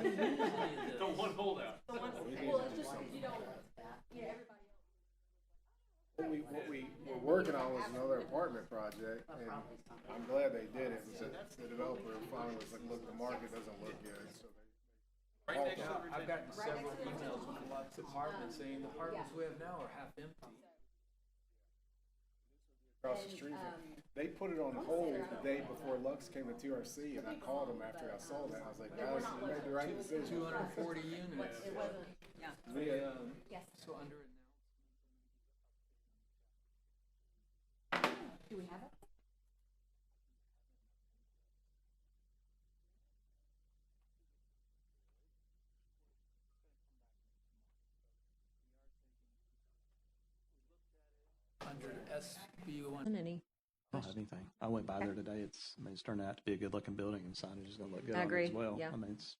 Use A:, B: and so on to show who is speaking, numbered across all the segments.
A: The one holdout.
B: Well, it's just, you know, yeah, everybody else.
C: What we were working on was another apartment project, and I'm glad they did it. The developer finally was like, look, the market doesn't look good, so they.
A: Right next to
D: Yeah, I've gotten several emails from lots of apartments saying the apartments we have now are half empty.
C: Across the street. They put it on hold the day before Lux came to TRC, and I called them after I saw that. I was like, guys, you made the right decision.
D: 240 units.
B: It wasn't, yeah.
D: So under it
B: Do we have it?
D: now. Under SB1.
E: Any?
F: I don't have anything. I went by there today. It's turned out to be a good looking building, and signage is going to look good
E: I
F: on it
E: agree,
F: as well.
E: yeah.
F: I mean, it's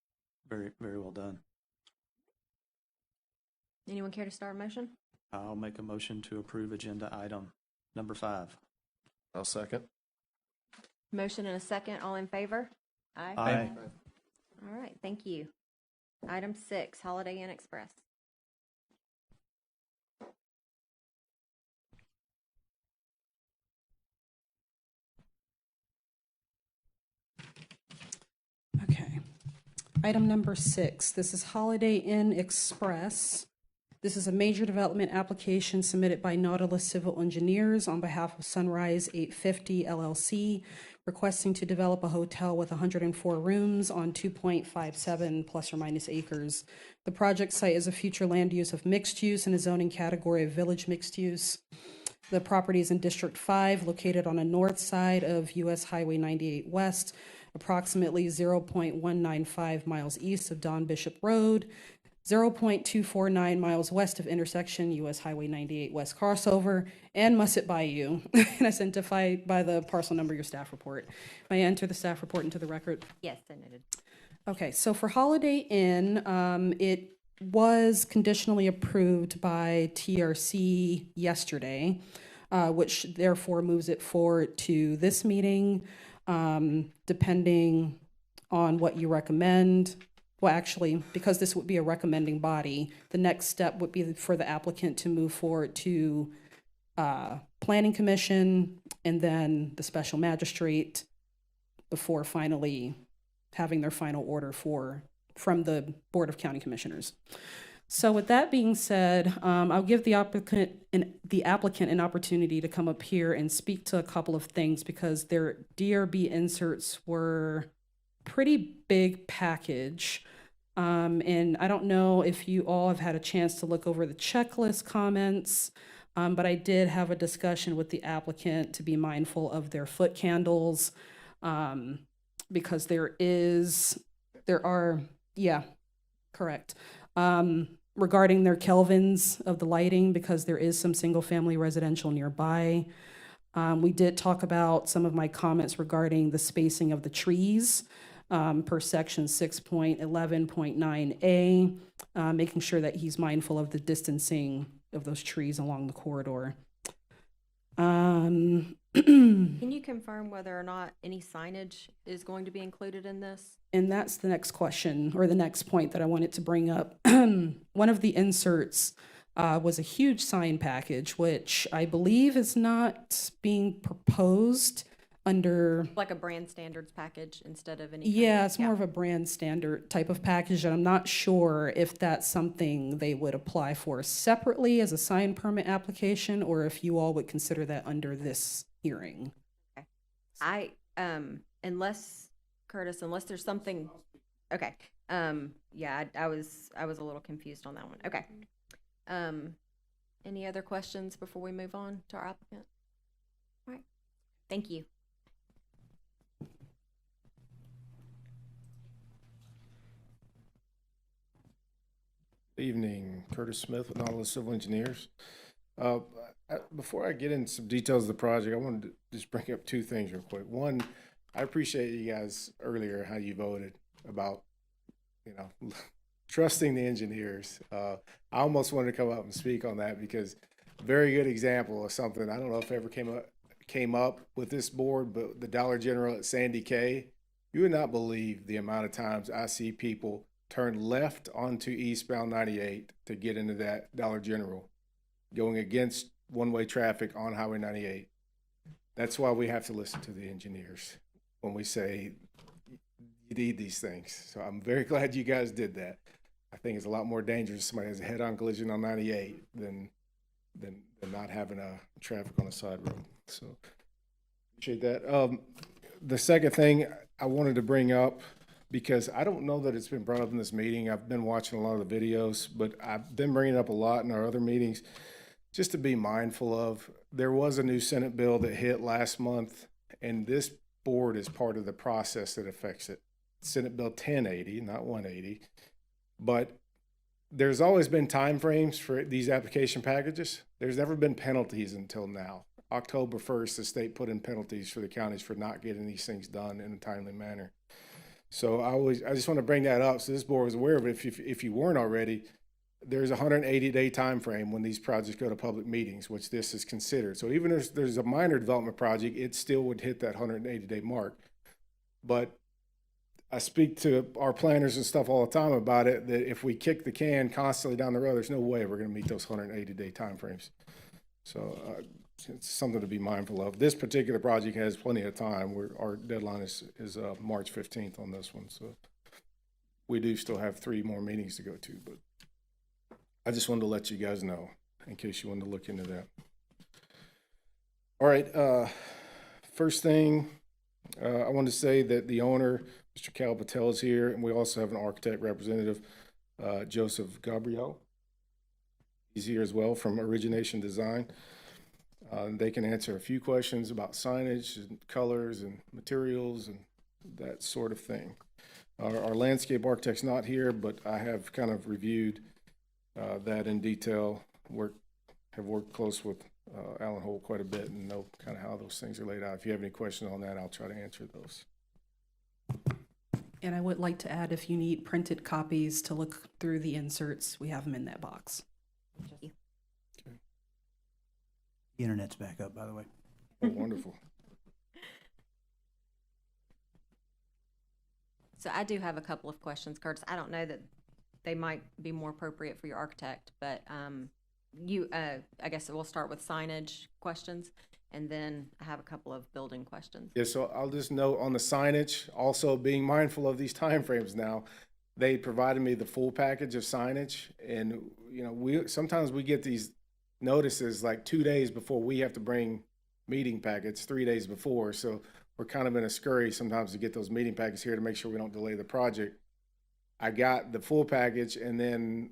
F: very, very well done.
E: Anyone care to start a motion?
F: I'll make a motion to approve agenda item number 5.
G: I'll second.
E: Motion and a second. All in favor? Aye.
F: Aye.
E: All right, thank you. Item 6, Holiday Inn Express.
H: Okay. Item number 6, this is Holiday Inn Express. This is a major development application submitted by Nautilus Civil Engineers on behalf of Sunrise 850 LLC, requesting to develop a hotel with 104 rooms on 2.57 plus or minus acres. The project site is a future land use of mixed use in a zoning category of village mixed use. The property is in District 5, located on the north side of US Highway 98 West, approximately 0.195 miles east of Don Bishop Road, 0.249 miles west of intersection US Highway 98 West crossover, and Musset Bayou, and identified by the parcel number of your staff report. May I enter the staff report into the record?
E: Yes, I noted.
H: Okay, so for Holiday Inn, it was conditionally approved by TRC yesterday, which therefore moves it forward to this meeting, depending on what you recommend. Well, actually, because this would be a recommending body, the next step would be for the applicant to move forward to Planning Commission and then the special magistrate before finally having their final order from the Board of County Commissioners. So with that being said, I'll give the applicant an opportunity to come up here and speak to a couple of things because their DRB inserts were pretty big package. And I don't know if you all have had a chance to look over the checklist comments, but I did have a discussion with the applicant to be mindful of their foot candles, because correct. Regarding their kelvins of the lighting, because there is some single family residential nearby. We did talk about some of my comments regarding the spacing of the trees, per section 6.11.9A, making sure that he's mindful of the distancing of those trees along the corridor.
E: Can you confirm whether or not any signage is going to be included in this?
H: And that's the next question, or the next point that I wanted to bring up. One of the inserts was a huge sign package, which I believe is not being proposed under...
E: Like a brand standards package instead of any...
H: Yeah, it's more of a brand standard type of package, and I'm not sure if that's something they would apply for separately as a sign permit application, or if you all would consider that under this hearing.
E: Okay. Unless there's something... Okay. Yeah, I was a little confused on that one. Okay. Any other questions before we move on to our applicant? All right. Thank you.
C: Evening, Curtis Smith with Nautilus Civil Engineers. Before I get into some details of the project, I wanted to just bring up two things real quick. One, I appreciate you guys earlier how you voted about, trusting the engineers. I almost wanted to come up and speak on that because very good example of something. I don't know if it ever came up with this board, but the Dollar General at Sandy K, you would not believe the amount of times I see people turn left onto eastbound 98 to get into that Dollar General, going against one-way traffic on Highway 98. That's why we have to listen to the engineers when we say you need these things. So I'm very glad you guys did that. I think it's a lot more dangerous if somebody has a head-on collision on 98 than not having a traffic on the side road. So appreciate that. The second thing I wanted to bring up, because I don't know that it's been brought up in this meeting. I've been watching a lot of the videos, but I've been bringing it up a lot in our other meetings, just to be mindful of. There was a new Senate bill that hit last month, and this board is part of the process that affects it. Senate Bill 1080, not 180. But there's always been timeframes for these application packages. There's never been penalties until now. October 1st, the state put in penalties for the counties for not getting these things done in a timely manner. So I just want to bring that up so this board was aware of it. If you weren't already, there's a 180-day time frame when these projects go to public meetings, which this is considered. So even if there's a minor development project, it still would hit that 180-day mark. But I speak to our planners and stuff all the time about it, that if we kick the can constantly down the road, there's no way we're going to meet those 180-day timeframes. So it's something to be mindful of. This particular project has plenty of time. Our deadline is March 15th on this one. So we do still have 3 more meetings to go to, but I just wanted to let you guys know in case you wanted to look into that. All right. First thing, I want to say that the owner, Mr. Cal Patel, is here, and we also have an architect representative, Joseph Gabriel. He's here as well from Origination Design. They can answer a few questions about signage and colors and materials and that sort of thing. Our landscape architect's not here, but I have kind of reviewed that in detail. Have worked close with Alan Holt quite a bit and know kind of how those things are laid out. If you have any questions on that, I'll try to answer those.
H: And I would like to add, if you need printed copies to look through the inserts, we have them in that box.
G: The internet's back up, by the way.
C: Oh, wonderful.
E: So I do have a couple of questions, Curtis. I don't know that they might be more appropriate for your architect, but I guess we'll start with signage questions, and then I have a couple of building questions.
C: Yeah, so I'll just note on the signage, also being mindful of these timeframes now, they provided me the full package of signage, and sometimes we get these notices like 2 days before we have to bring meeting packets, 3 days before. So we're kind of in a scurry sometimes to get those meeting packets here to make sure we don't delay the project. I got the full package, and then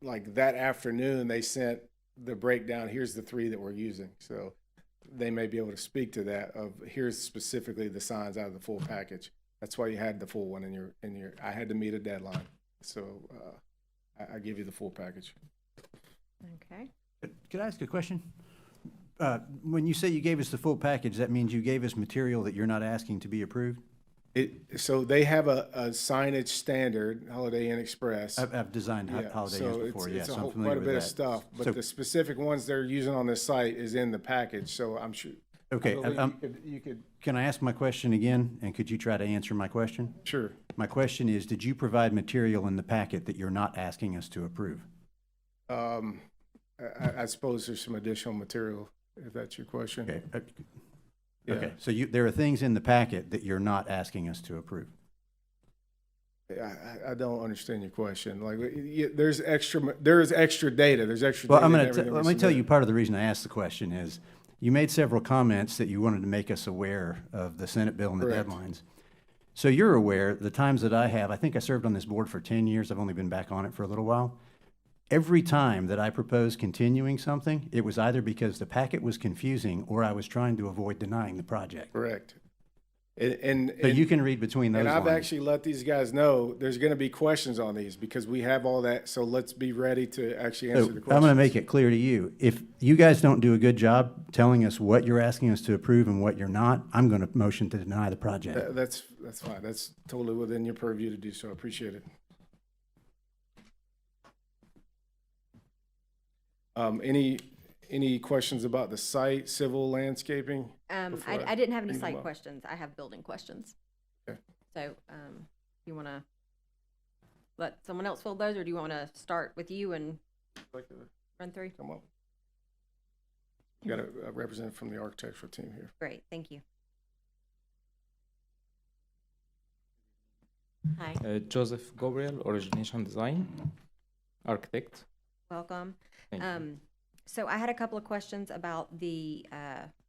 C: like that afternoon they sent the breakdown. Here's the 3 that we're using. So they may be able to speak to that of here's specifically the signs out of the full package. That's why you had the full one in your, I had to meet a deadline. So I give you the full package.
E: Okay.
G: Could I ask a question? When you say you gave us the full package, that means you gave us material that you're not asking to be approved?
C: So they have a signage standard, Holiday Inn Express.
G: I've designed Holiday
C: so
G: Inns before, yes,
C: it's
G: I'm
C: quite
G: familiar
C: a
G: with
C: bit
G: that.
C: of stuff, but
G: So-
C: the specific ones they're using on this site is in the package, so I'm sure.
G: Okay,
C: I believe you could,
G: can I ask my question again, and could you try to answer my question?
C: sure.
G: My question is, did you provide material in the packet that you're not asking us to approve?
C: I suppose there's some additional material, if that's your question.
G: Okay,
C: Yeah.
G: okay, so there are things in the packet that you're not asking us to approve?
C: I don't understand your question. Like, there's extra data. There's extra
G: Well,
C: data.
G: I'm
C: in
G: going
C: everything
G: to,
C: we
G: let me tell you,
C: submit.
G: part of the reason I asked the question is, you made several comments that you wanted to make us aware of the Senate bill and the
C: Correct.
G: deadlines. So you're aware, the times that I think I served on this board for 10 years, I've only been back on it for a little while. Every time that I proposed continuing something, it was either because the packet was confusing or I was trying to avoid denying the project.
C: Correct. And
G: So you can read between those
C: And I've
G: lines.
C: actually let these guys know there's going to be questions on these because we have all that. So let's be ready to actually answer
G: So
C: the questions.
G: I'm going to make it clear to you, if you guys don't do a good job telling us what you're asking us to approve and what you're not, I'm going to motion to deny the project.
C: That's fine. That's totally within your purview to do so. I appreciate it. Any questions about the site, civil landscaping? before
E: I didn't have any
C: bring them
E: site
C: up?
E: questions. I have building questions.
C: Okay.
E: So, you want to, let someone else fill those, or do you want to start with you and
C: Like to
E: run through?
C: come up. You got a representative from the architectural team here.
E: Great, thank you. Hi,
I: Joseph Gabriel, Origination Design, architect.
E: welcome.
I: Thank you.
E: So I had a couple of questions about the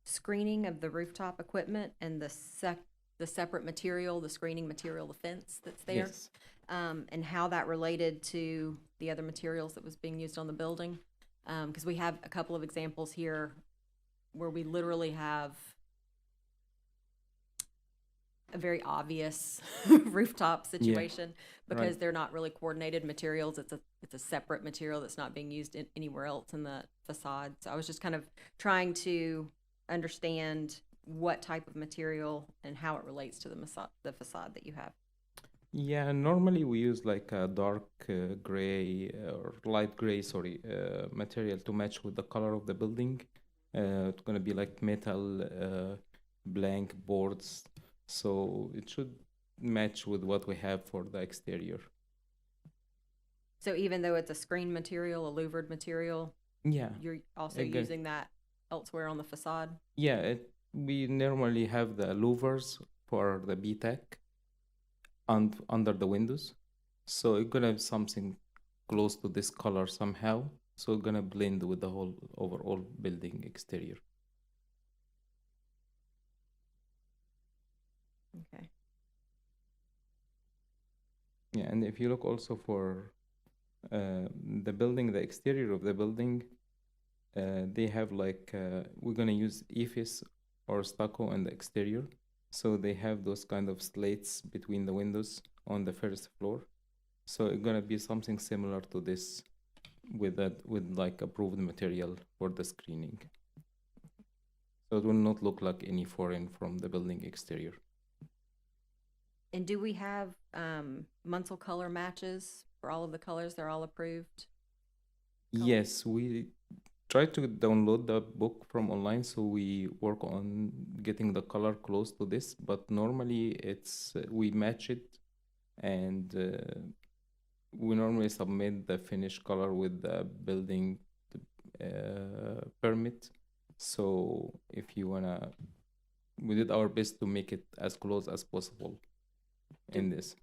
E: screening of the rooftop equipment and the separate material, the screening material, the fence that's there.
I: Yes.
E: And how that related to the other materials that was being used on the building. Because we have a couple of examples here where we literally have a very obvious rooftop situation because
I: right.
E: they're not really coordinated materials. It's a separate material that's not being used anywhere else in the facade. So I was just kind of trying to understand what type of material and how it relates to the facade that you have.
I: Yeah, normally we use like a dark gray or light gray, material to match with the color of the building. It's gonna be like metal blank boards, so it should match with what we have for the exterior.
E: So even though it's a screen material, a louvered material,
I: Yeah,
E: you're also
I: Again.
E: using that elsewhere on the facade?
I: yeah. We normally have the louvers for the BTEC under the windows, so it's gonna have something close to this color somehow. So it's gonna blend with the whole overall building exterior.
E: Okay.
I: Yeah, and if you look also for the building, the exterior of the building, they have like we're gonna use EFIS or stucco in the exterior, so they have those kind of slates between the windows on the first floor. So it's gonna be something similar to this, with like approved material for the screening. So it will not look like any foreign from the building exterior.
E: And do we have Munsell color matches for all of the colors? They're all approved? Color?
I: Yes, we try to download the book from online, so we work on getting the color close to this, but normally it's we match it, and we normally submit the finished color with the building permit. So if you wanna, we did our best to make it as close as possible in this.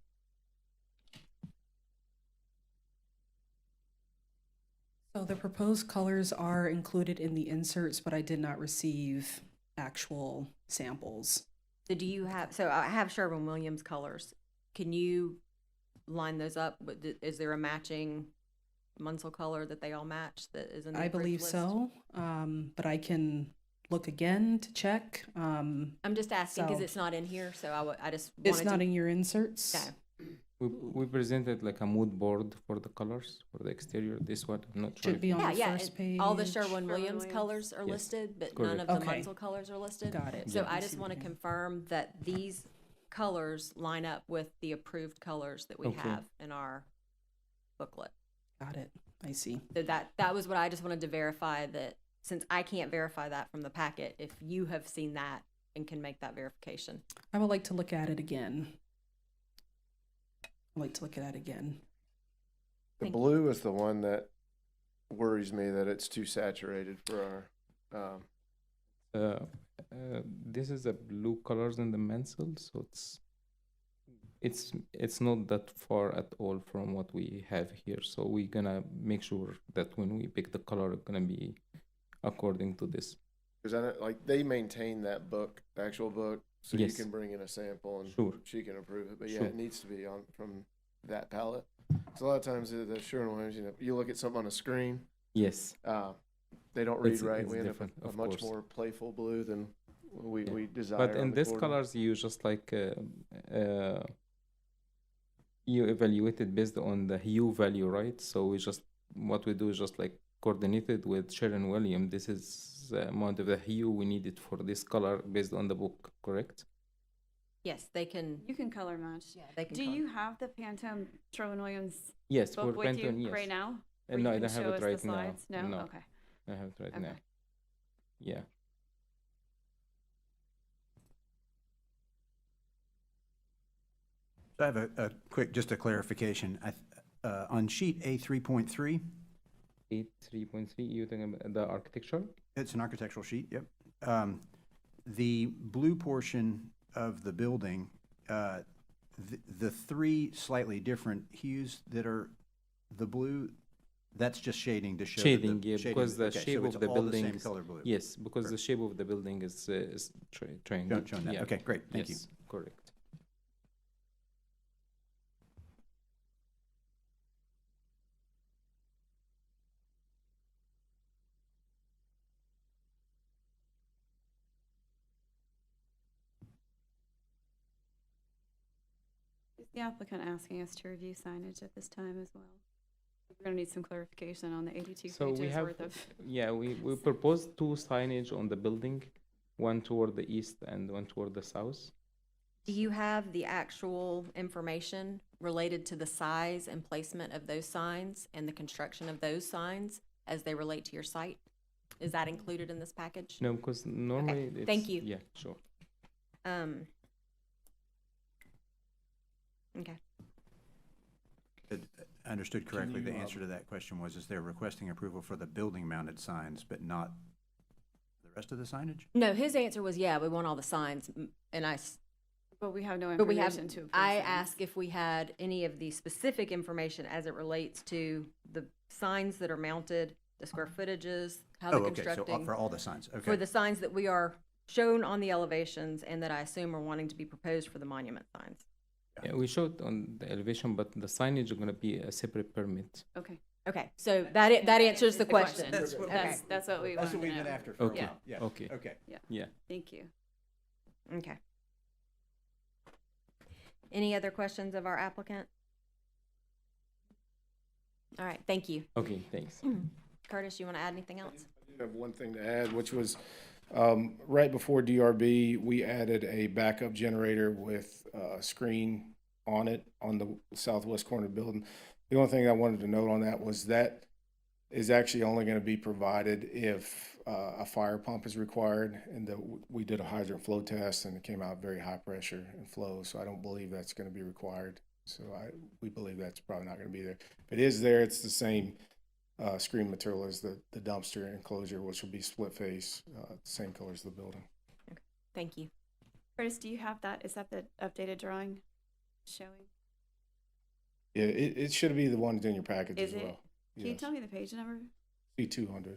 H: So the proposed colors are included in the inserts, but I did not receive actual samples.
E: So do you have, so I have Sherwin-Williams colors. Can you line those up? Is there a matching Munsell color that they all match that is in the
H: I
E: approved
H: believe
E: list?
H: so, but I can look again to check.
E: I'm just asking because
H: So-
E: it's not in here, so I just wanted
H: It's not
E: to.
H: in your inserts?
E: Okay.
I: We presented like a mood board for the colors for the exterior. This one, I'm not sure.
H: Should be on
E: Yeah,
H: the
E: yeah,
H: first page.
E: all the Sherwin-Williams
B: Sherwin-Williams.
E: colors are
I: Yes,
E: listed, but none of
I: correct.
E: the
H: Okay.
E: Munsell colors are listed.
H: Got it.
E: So
H: Yeah.
E: I
H: I
E: just
H: see
E: want to
H: what you mean.
E: confirm that these colors line up with the approved colors that we
I: Okay.
E: have in our booklet.
H: Got it. I see.
E: So that was what I just wanted to verify, that since I can't verify that from the packet, if you have seen that and can make that verification.
H: I would like to look at it again. I'd like to look at it again.
C: The
E: Thank you.
C: blue is the one that worries me, that it's too saturated for our,
I: This is the blue colors in the Mansell, so it's not that far at all from what we have here. So we're gonna make sure that when we pick the color, it's gonna be according to this.
C: because I know, like, they maintain that book, the actual book, so you
I: Yes.
C: can bring in a sample and
I: Sure.
C: she can approve it. But yeah,
I: Sure.
C: it needs to be on from that palette. So a lot of times the Sherwin-Williams, you look at something on a screen,
I: Yes.
C: they don't read
I: It's-
C: right.
I: it's
C: We end up
I: different,
C: with a
I: of
C: much
I: course.
C: more playful blue than
I: Yeah.
C: we desire.
I: But
C: on
I: in
C: the
I: these
C: corridor.
I: colors, you just like you evaluate it based on the hue value, right? So what we do is just like coordinate it with Sherwin-Williams. This is the amount of the hue we needed for this color based on the book, correct?
E: Yes, they can.
B: You can color match.
E: Yeah, they can.
B: Do
E: color.
B: you have the Pantone Sherwin-Williams
I: Yes, for
B: book with
I: Pantone,
B: you
I: yes.
B: right now?
I: No,
B: Where
I: I
B: you
I: don't
B: can
I: have
B: show
I: it
B: us the
I: right now.
B: slides? No?
I: No.
B: Okay.
I: I have it right
B: Okay.
I: now. Yeah.
G: I have a quick, just a clarification. On sheet A 3.3,
I: 3.3, you talking about the architecture?
G: it's an architectural sheet, yep. The blue portion of the building, the three slightly different hues that are the blue, that's just shading to show. that the
I: Shading, yeah,
G: shading-
I: because the
G: okay, so
I: shape
G: it's
I: of the
G: all
I: building
G: same
I: is,
G: color blue.
I: yes, because the shape of the building is triangle.
G: Shown that.
I: Yeah.
G: Okay, great, thank you.
I: Yes, correct.
B: Is the applicant asking us to review signage at this time as well? We're gonna need some clarification on the 82
I: So we
B: pages
I: have,
B: worth of.
I: yeah, we proposed two signage on the building, one toward the east and one toward the south.
E: Do you have the actual information related to the size and placement of those signs and the construction of those signs as they relate to your site? Is that included in this package?
I: No, because normally it's.
E: thank you.
I: Yeah, sure.
E: Okay.
G: I understood correctly, the answer to that question was, is they're requesting approval for the building-mounted signs, but not the rest of the signage?
E: No, his answer was, yeah, we want all the signs, and
B: But we have no
E: but we have,
B: information to approve.
E: I
B: signs.
E: asked if we had any of the specific information as it relates to the signs that are mounted, the square footages, how
G: Oh,
E: they're
G: okay, so
E: constructing.
G: for all the signs, okay.
E: For the signs that we are shown on the elevations and that I assume are wanting to be proposed for the monument signs.
I: Yeah, we showed on the elevation, but the signage is gonna be a separate permit.
B: Okay.
E: Okay, so that answers the question.
B: That's
G: what-
E: Okay,
B: That's what we
G: That's
B: wanted
G: what we've
B: to
G: been
B: know.
G: after for a
I: Okay,
G: while, yeah.
I: okay.
G: Okay.
I: Yeah.
B: Thank you.
E: okay. Any other questions of our applicant? All right, thank you.
I: Okay, thanks.
E: Curtis, you want to add anything else?
C: I have one thing to add, which was, right before DRB, we added a backup generator with a screen on it on the southwest corner of the building. The only thing I wanted to note on that was that is actually only going to be provided if a fire pump is required. And we did a hydrant flow test and it came out very high pressure and flow. So I don't believe that's going to be required. So we believe that's probably not going to be there. If it is there, it's the same screen material as the dumpster enclosure, which will be split face, same color as the building.
E: Thank you.
B: Curtis, do you have that? Is that the updated drawing showing?
C: Yeah, it should be the one that's in your package
B: Is
C: as
B: it?
C: well.
B: Can you tell me the page number?
C: C200.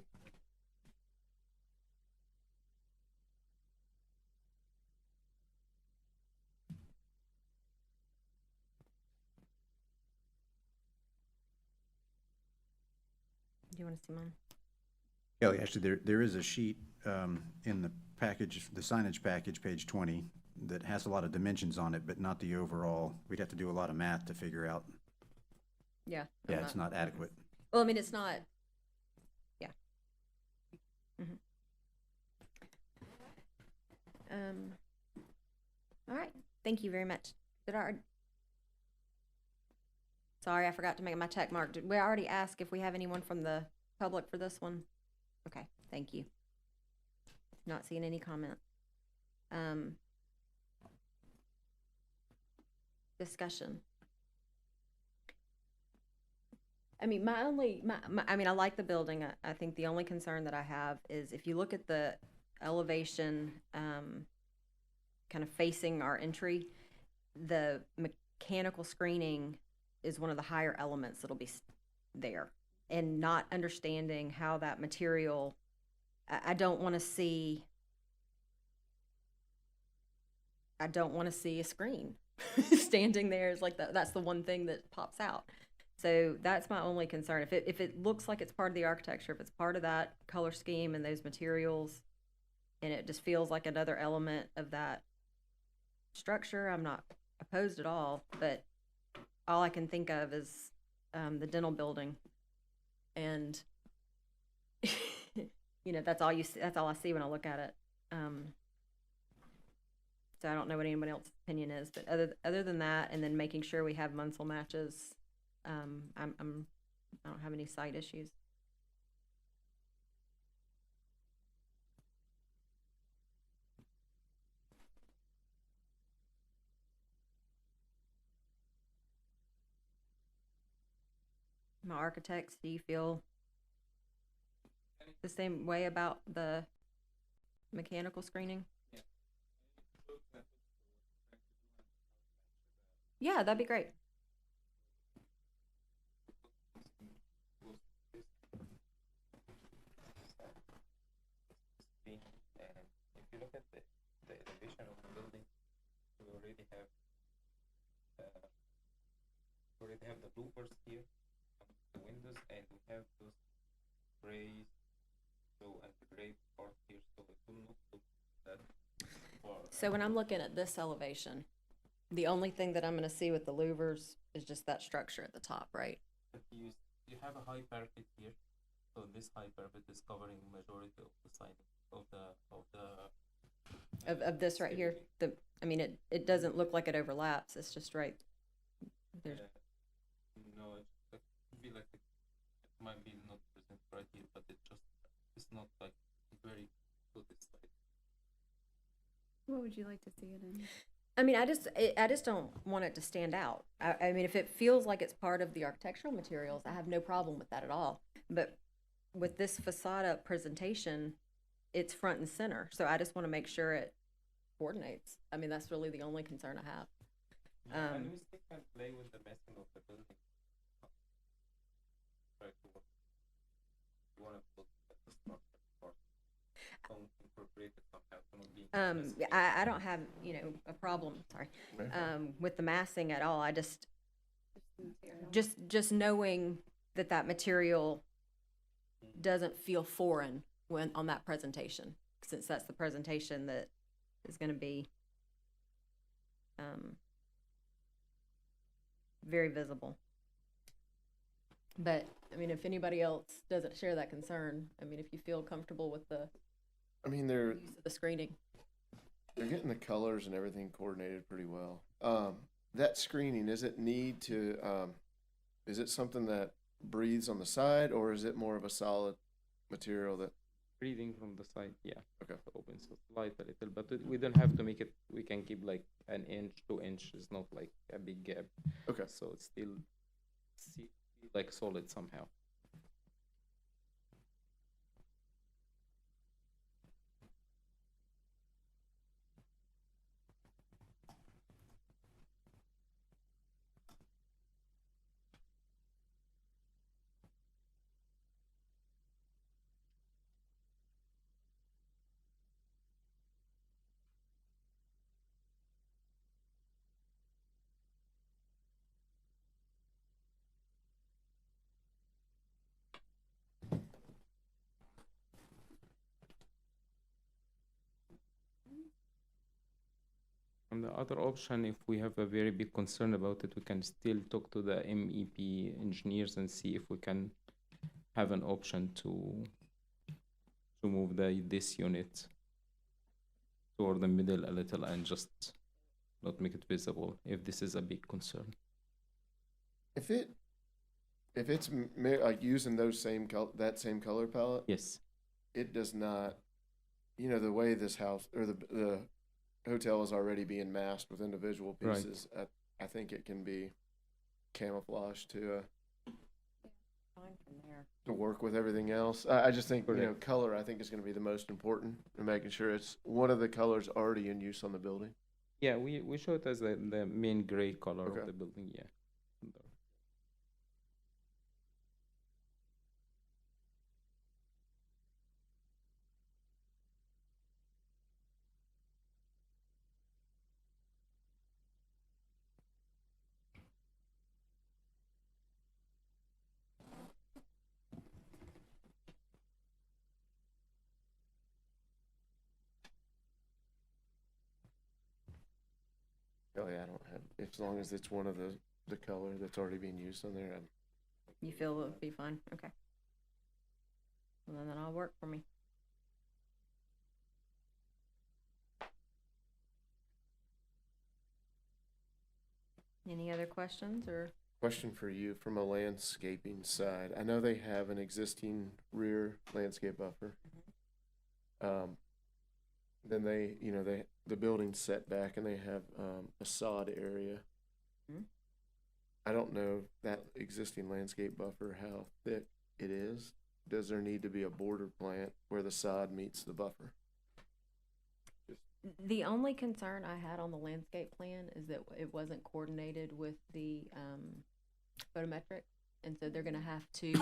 E: Do you want to see mine?
G: Kelly, actually, there is a sheet in the package, the signage package, page 20, that has a lot of dimensions on it, but not the overall. We'd have to do a lot of math to figure out.
E: Yeah.
G: Yeah, it's not adequate.
E: Well, I mean, it's not, yeah. Mhm. All right, thank you very much. Sorry, I forgot to make my check mark. Did we already ask if we have anyone from the public for this one? Okay, thank you. Not seeing any comment. Discussion. I mean, I like the building. I think the only concern that I have is if you look at the elevation, kind of facing our entry, the mechanical screening is one of the higher elements that'll be there. And not understanding how that material, I don't want to see a screen standing there. Is like that's the one thing that pops out. So that's my only concern. If it looks like it's part of the architecture, if it's part of that color scheme and those materials, and it just feels like another element of that structure, I'm not opposed at all. But all I can think of is the dental building, and that's all you see. That's all I see when I look at it. So I don't know what anyone else's opinion is, but other than that, and then making sure we have Munsell matches. I don't have any site issues. my architects, do you feel the same way about the mechanical screening? Yeah, that'd be great.
I: And if you look at the elevation of the building, we already have the louvers here, the windows, and we have those gray, and the gray part here, so it will not look that far.
E: So when I'm looking at this elevation, the only thing that I'm gonna see with the louvers is just that structure at the top, right?
I: But you have a high parapet here, so this high parapet is covering majority of the side of the
E: Of this right here, I mean, it doesn't look like it overlaps, it's just right. There's,
I: no, it could be like it might be not present right here, but it's not like very to this side.
B: What would you like to see it in?
E: I mean, I just don't want it to stand out. I mean, if it feels like it's part of the architectural materials, I have no problem with that at all. But with this facade presentation, it's front and center. So I just want to make sure it coordinates. I mean, that's really the only concern I have.
I: And we still can play with the massing of the building. Try to work. You want to put the structure part. Don't incorporate it somehow.
E: I don't have, a problem, sorry, with the massing at all. I just knowing that material doesn't feel foreign when on that presentation, since that's the presentation that is going to be very visible. But I mean, if anybody else doesn't share that concern, I mean, if you feel comfortable with the
J: They're
E: use of the screening.
J: getting the colors and everything coordinated pretty well. That screening, is it is it something that breathes on the side, or is it more of a solid material that?
I: Breathing from the side, yeah.
J: Okay.
I: Open, so slight a little, but we don't have to make it. We can keep like an inch, 2 inch. It's not like a big gap.
J: Okay.
I: So it's still like solid somehow. And the other option, if we have a very big concern about it, we can still talk to the MEP engineers and see if we can have an option to move this unit toward the middle a little and just not make it visible if this is a big concern.
J: If it's like using those that same color palette,
I: Yes.
J: it does not. The way this house or the hotel is already being masked with individual
I: Right.
J: pieces. I think it can be camouflaged to
E: Fine from there.
J: work with everything else. I just think
I: Correct.
J: color. I think is going to be the most important in making sure it's one of the colors already in use on the building.
I: Yeah, we show it as the main gray color
J: Okay.
I: of the building, yeah.
J: Oh yeah, I don't have. As long as it's one of the color that's already being used on there.
E: You feel it would be fine? Okay. Well, then that'll work for me. Any other questions or?
J: Question for you from a landscaping side. I know they have an existing rear landscape buffer. Then the building's set back and they have a sod area.
E: Mhm.
J: I don't know that existing landscape buffer, how thick it is. Does there need to be a border plant where the sod meets the buffer?
E: The only concern I had on the landscape plan is that it wasn't coordinated with the, photometric. And so they're gonna have to,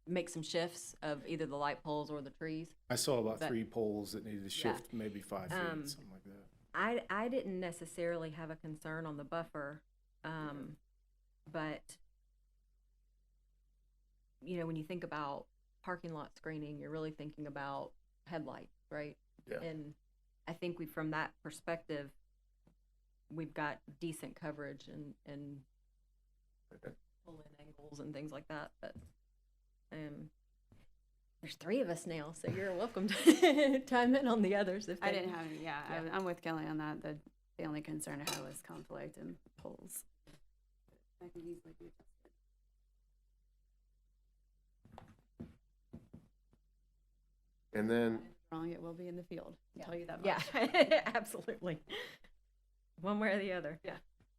E: make some shifts of either the light poles or the trees.
C: I saw about
E: But-
C: 3 poles that needed to
E: Yeah.
C: shift maybe 5 feet, something like that.
E: I didn't necessarily have a concern on the buffer, but, you know, when you think about parking lot screening, you're really thinking about headlights, right?
J: Yeah.
E: And I think from that perspective, we've got decent coverage and
J: Okay.
E: pull-in angles and things like that, but, there's 3 of us now, so you're welcome to chime in on the others if
B: I
E: they-
B: didn't have any, I'm with Kelly on that. The only concern I had was conflict and polls. That can easily be adjusted.
J: And then,
B: Wrong, it will be in the field. I'll tell you that much.
E: Yeah, absolutely. One way or the other.
B: Yeah,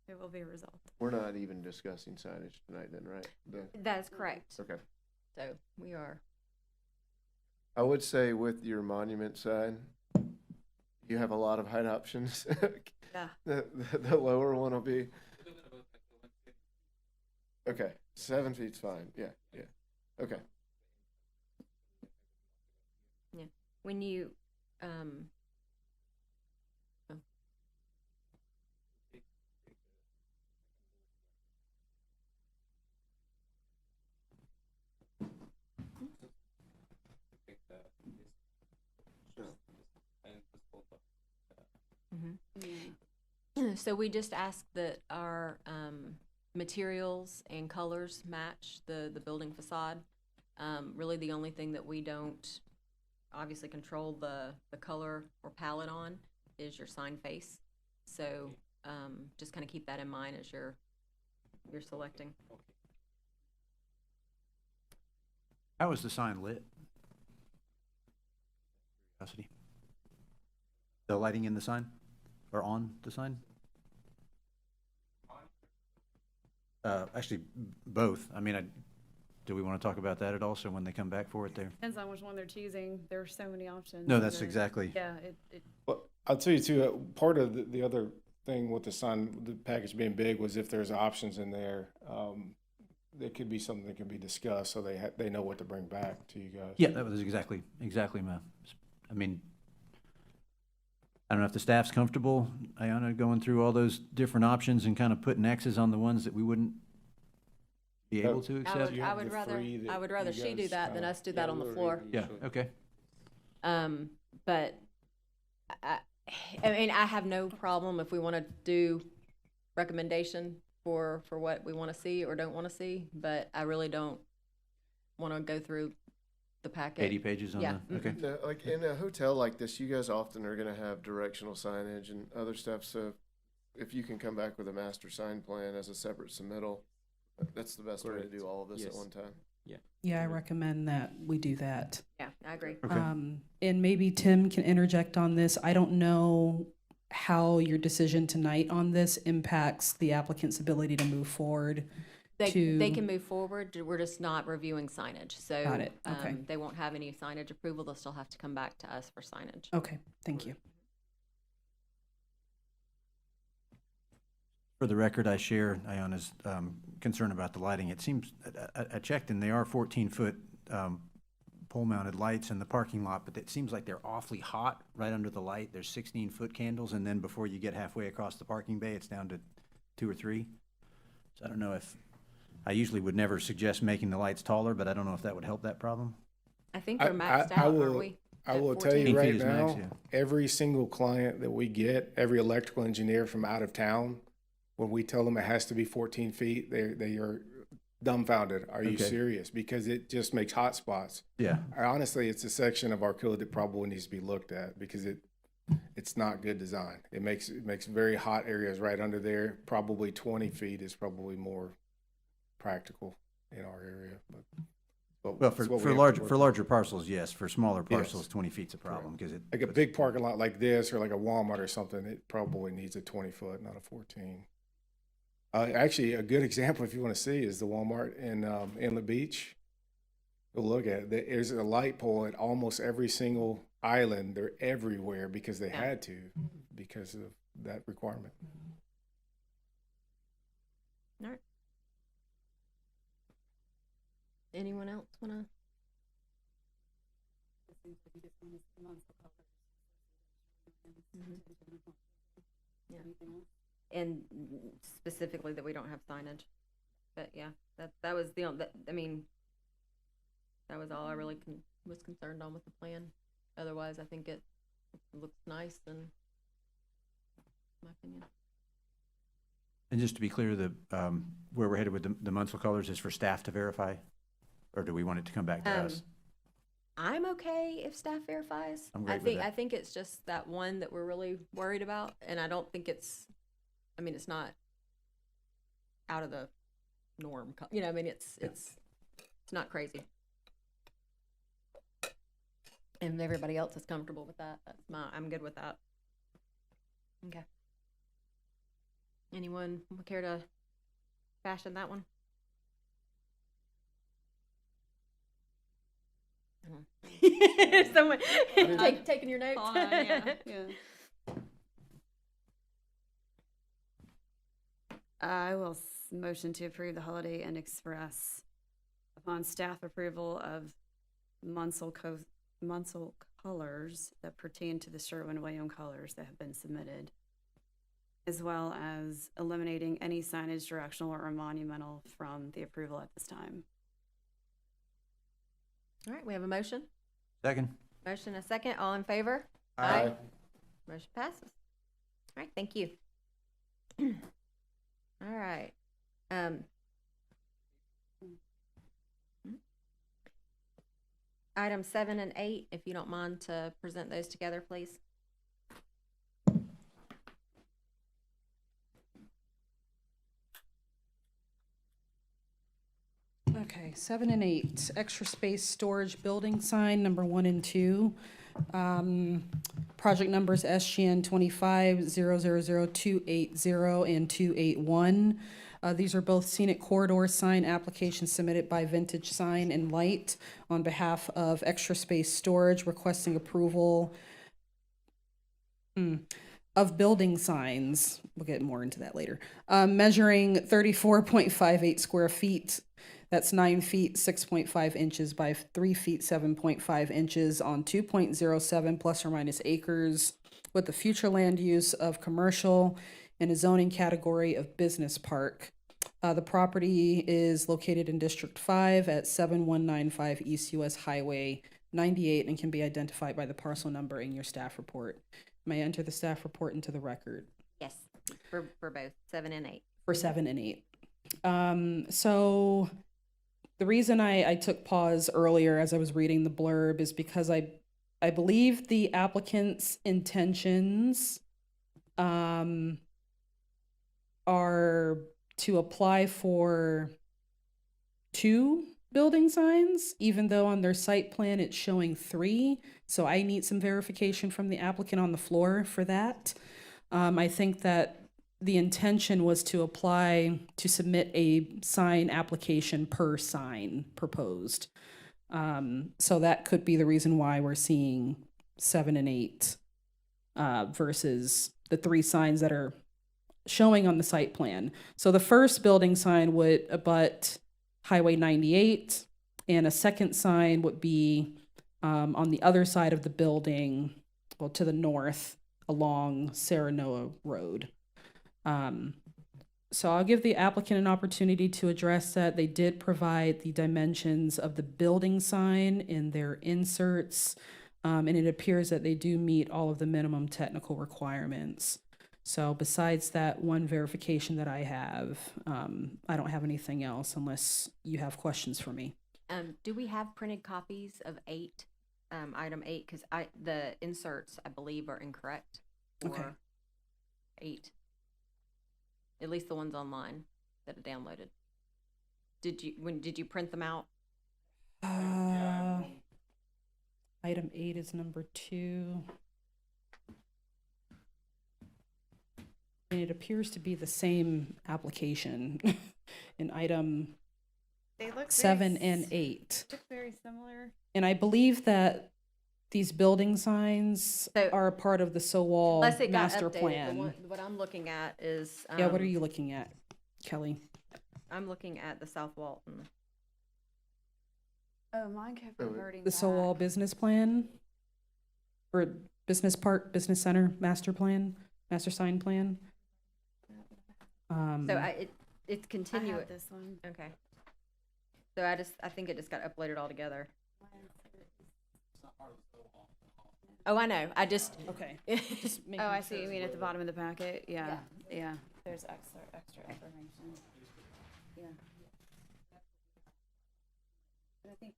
B: it will be resolved.
J: we're not even discussing signage tonight then, right?
E: That is correct.
J: Okay.
E: So we are.
J: I would say with your monument sign, you have a lot of height options.
B: Yeah.
J: The lower one will be, okay, 7 feet's fine, yeah, okay.
E: When you, oh. So we just ask that our materials and colors match the building facade. Really, the only thing that we don't obviously control the color or palette on is your sign face. So just kind of keep that in mind as you're selecting.
G: How is the sign lit? Curiosity. The lighting in the sign, or on the sign? Actually, both. I mean, do we want to talk about that at all, so when they come back for it there?
B: Depends on which one they're choosing. There's so many options.
G: No, that's
B: There-
G: exactly.
B: Yeah, it
C: Well, I'll tell you too, part of the other thing with the sign, the package being big, was if there's options in there, there could be something that can be discussed, so they know what to bring back to you guys.
G: Yeah, that was exactly my, I mean, I don't know if the staff's comfortable, Ayana, going through all those different options and kind of putting X's on the ones that we wouldn't be able to accept?
C: You
E: I
C: have
E: would
C: the
E: rather,
C: 3 that
E: I would rather
C: you
E: she do
C: guys
E: that than
C: kinda-
E: us do that on the floor.
G: Yeah, okay.
E: But I mean, I have no problem if we want to do recommendation for what we want to see or don't want to see, but I really don't want to go through the packet.
G: 80 pages on
E: Yeah,
G: the, okay.
J: No, like in a hotel like this, you guys often are gonna have directional signage and other stuff, so if you can come back with a master sign plan as a separate submittal, that's the best way to
I: Correct.
J: do all of this at
I: Yes.
J: one time.
H: Yeah, I recommend that we do that.
E: Yeah, I agree.
G: Okay.
H: And maybe Tim can interject on this. I don't know how your decision tonight on this impacts the applicant's ability to move forward.
E: They
H: to-
E: can move forward, we're just not reviewing signage, so.
H: Got it, okay.
E: They won't have any signage approval, they'll still have to come back to us for signage.
H: Okay, thank you.
G: For the record, I share Ayana's concern about the lighting. It seems, I checked, and they are 14-foot pole-mounted lights in the parking lot, but it seems like they're awfully hot right under the light. There's 16-foot candles, and then before you get halfway across the parking bay, it's down to 2 or 3. So I don't know if, I usually would never suggest making the lights taller, but I don't know if that would help that problem.
E: I think
C: I-
E: they're maxed
C: I
E: out, aren't
C: will-
E: we?
C: I
E: At
C: will tell
E: 14?
C: you
G: 14
C: right
G: feet is max,
C: now,
G: yeah.
C: every single client that we get, every electrical engineer from out of town, when we tell them it has to be 14 feet, they are dumbfounded. Are you
G: Okay.
C: serious? Because it just makes hot spots.
G: Yeah.
C: Honestly, it's a section of our code that probably needs to be looked at because it's not good design. It makes very hot areas right under there. Probably 20 feet is probably more practical in our area. But
G: Well,
C: it's what we
G: for
C: have to
G: larger,
C: work
G: for
C: with.
G: larger parcels, yes. For smaller
C: Yes.
G: parcels, 20 feet's a problem because it.
C: Like a big parking lot like this or like a Walmart or something, it probably needs a 20-foot, not a 14. Actually, a good example, if you want to see, is the Walmart in Inlet Beach. Go look at it. There's a light pole at almost every single island. They're everywhere because they had to, because of that requirement.
E: All right. Anyone else wanna? Yeah. And specifically that we don't have signage, but yeah, that was the only, I mean, that was all I really was concerned on with the plan. Otherwise, I think it looks nice and, my opinion.
G: And just to be clear, where we're headed with the Munsell colors is for staff to verify? Or do we want it to come back to us?
E: I'm okay if staff verifies.
G: I'm great with that.
E: I think it's just that one that we're really worried about, and I don't think it's, I mean, it's not out of the norm. You know, I mean, it's not crazy. And everybody else is comfortable with that. I'm good with that. Okay. Anyone care to fashion that one? Someone taking your notes.
B: I will motion to approve the Holiday Inn Express upon staff approval of Munsell colors that pertain to the Sherwin-Williams colors that have been submitted, as well as eliminating any signage, directional or monumental, from the approval at this time.
E: All right, we have a motion.
G: Second.
E: Motion and a second. All in favor?
C: Aye.
E: Motion passes. All right, thank you. All right. Item 7 and 8, if you don't mind to present those together, please.
H: Okay, 7 and 8, extra space storage building sign, number 1 and 2. Project numbers SGN 25000280 and 281. These are both scenic corridor sign applications submitted by Vintage Sign and Light on behalf of Extra Space Storage, requesting approval of building signs. We'll get more into that later. Measuring 34.58 square feet. That's 9 feet, 6.5 inches by 3 feet, 7.5 inches on 2.07 plus or minus acres, with the future land use of commercial in a zoning category of business park. The property is located in District 5 at 7195 East US Highway 98 and can be identified by the parcel number in your staff report. May I enter the staff report into the record?
E: Yes, for both 7 and 8.
H: For 7 and 8. So the reason I took pause earlier as I was reading the blurb is because I believe the applicant's intentions are to apply for 2 building signs, even though on their site plan it's showing 3. So I need some verification from the applicant on the floor for that. I think that the intention was to apply to submit a sign application per sign proposed. So that could be the reason why we're seeing 7 and 8 versus the 3 signs that are showing on the site plan. So the first building sign would abut Highway 98, and a second sign would be on the other side of the building, well, to the north along Serenoa Road. So I'll give the applicant an opportunity to address that. They did provide the dimensions of the building sign in their inserts, and it appears that they do meet all of the minimum technical requirements. So besides that one verification that I have, I don't have anything else unless you have questions for me.
E: Do we have printed copies of 8, item 8? Because the inserts, I believe, are incorrect for
H: Okay.
E: 8. At least the ones online that are downloaded. Did you print them out?
H: Item 8 is number 2. And it appears to be the same application in item
B: They look
H: 7 and 8.
B: Look very similar.
H: And I believe that these building signs
E: So-
H: are a part of the Sowall
E: Unless it got
H: master
E: updated, the
H: plan.
E: one- what I'm looking at is.
H: Yeah, what are
E: um,
H: you looking at, Kelly?
E: I'm looking at the South Walton.
B: Oh, mine kept reverting
H: The Sowall business plan? Or business park, business center, master plan, master sign plan?
E: So it's
B: I
E: continuous.
B: have this one.
E: Okay. So I think it just got uploaded all together. Oh, I know. I just.
H: Okay.
B: Oh, I see. You mean at the bottom of the packet? Yeah, yeah. There's extra information. Yeah. But I think.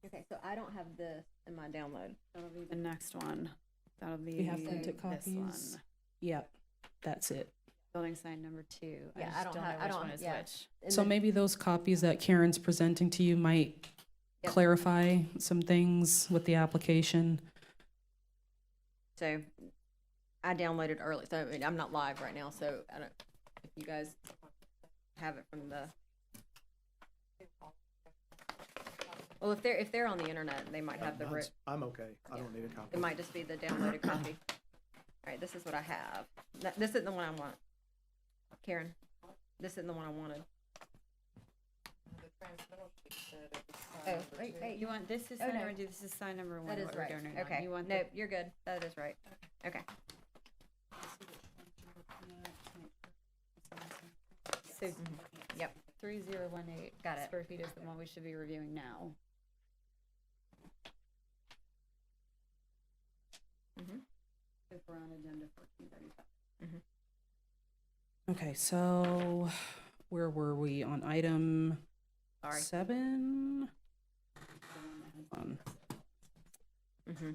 E: Okay, so I don't have this in my download.
B: That'll be the next one. That'll be
H: We have printed
B: this one.
H: copies? Yep, that's it.
B: Building sign number 2.
E: Yeah,
B: I just don't know which one is
E: yeah.
B: which.
E: In
H: So
E: the-
H: maybe those copies that Karen's presenting to you might
E: Yep.
H: clarify some things with the application.
E: So I downloaded early, so I mean, I'm not live right now, so I don't, if you guys have it from the. Well, if they're on the internet, they might have the,
F: I'm okay. I don't need a copy.
E: it might just be the downloaded copy. All right, this is what I have. This isn't the one I want. Karen, this isn't the one I wanted. Oh, wait,
B: You want, this is
E: Oh,
B: sign
E: no.
B: number 2, this is sign number 1.
E: that is
B: what we're
E: right.
B: doing right now.
E: Okay,
B: You want
E: no,
B: the-
E: you're good. That is right. Okay.
B: So
E: Yep.
B: 3018
E: Got it.
B: square feet is the one we should be reviewing now.
E: Mhm.
B: If we're on agenda 1435.
H: Okay, so where were we on item
B: Sorry.
H: 7?
E: Mm-hmm.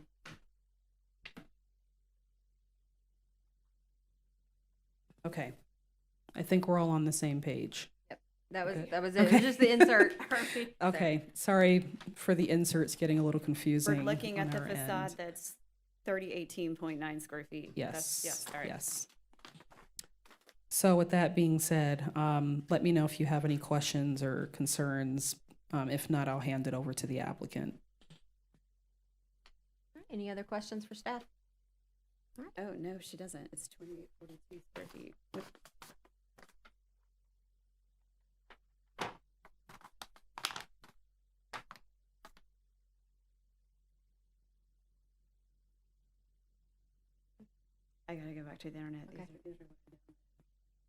H: Okay, I think we're all on the same page.
E: That was
H: Okay.
E: that was it. It
H: Okay.
E: was just the insert. So-
H: Okay, sorry for the inserts getting a little confusing.
B: We're looking
H: on
B: at the
H: our
B: facade
H: end.
B: that's 3018.9 square feet.
H: Yes,
B: Yes, sorry.
H: yes. So with that being said, let me know if you have any questions or concerns. If not, I'll hand it over to the applicant.
E: Any other questions for staff?
B: Oh, no, she doesn't. It's 2842 square feet. I gotta go back to the internet.
E: Okay.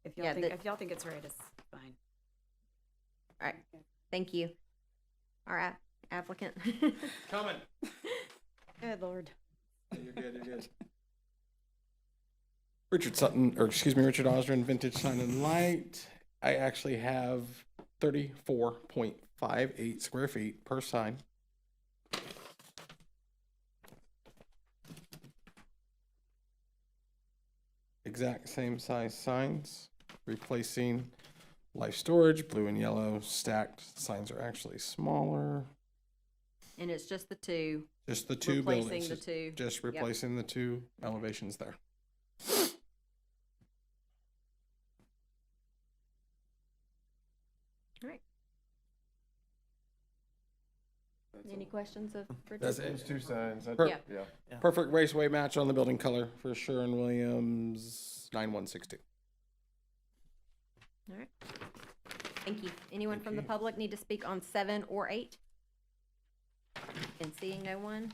B: If y'all
E: Yeah,
B: think,
E: the-
B: if y'all think it's right, it's fine.
E: All right. Thank you. All right, applicant.
A: Coming.
B: Good Lord.
A: You're good, you're good. Richard Sutton, or excuse me, Richard Osborne, Vintage Sign and Light. I actually have 34.58 square feet per sign. Exact same size signs, replacing life storage, blue and yellow stacked. Signs are actually smaller.
E: And it's just the two,
A: Just the two
E: replacing
A: buildings.
E: the two.
A: Just
E: Yep.
A: replacing the two elevations there.
E: All right. Any questions of Richard?
A: That's it.
J: Those two signs.
E: Yeah.
J: Yeah.
A: Perfect raceway match on the building color for Sherwin-Williams 9162.
E: All right. Thank you. Anyone
A: Thank
E: from the
A: you.
E: public need to speak on 7 or 8? And seeing no one?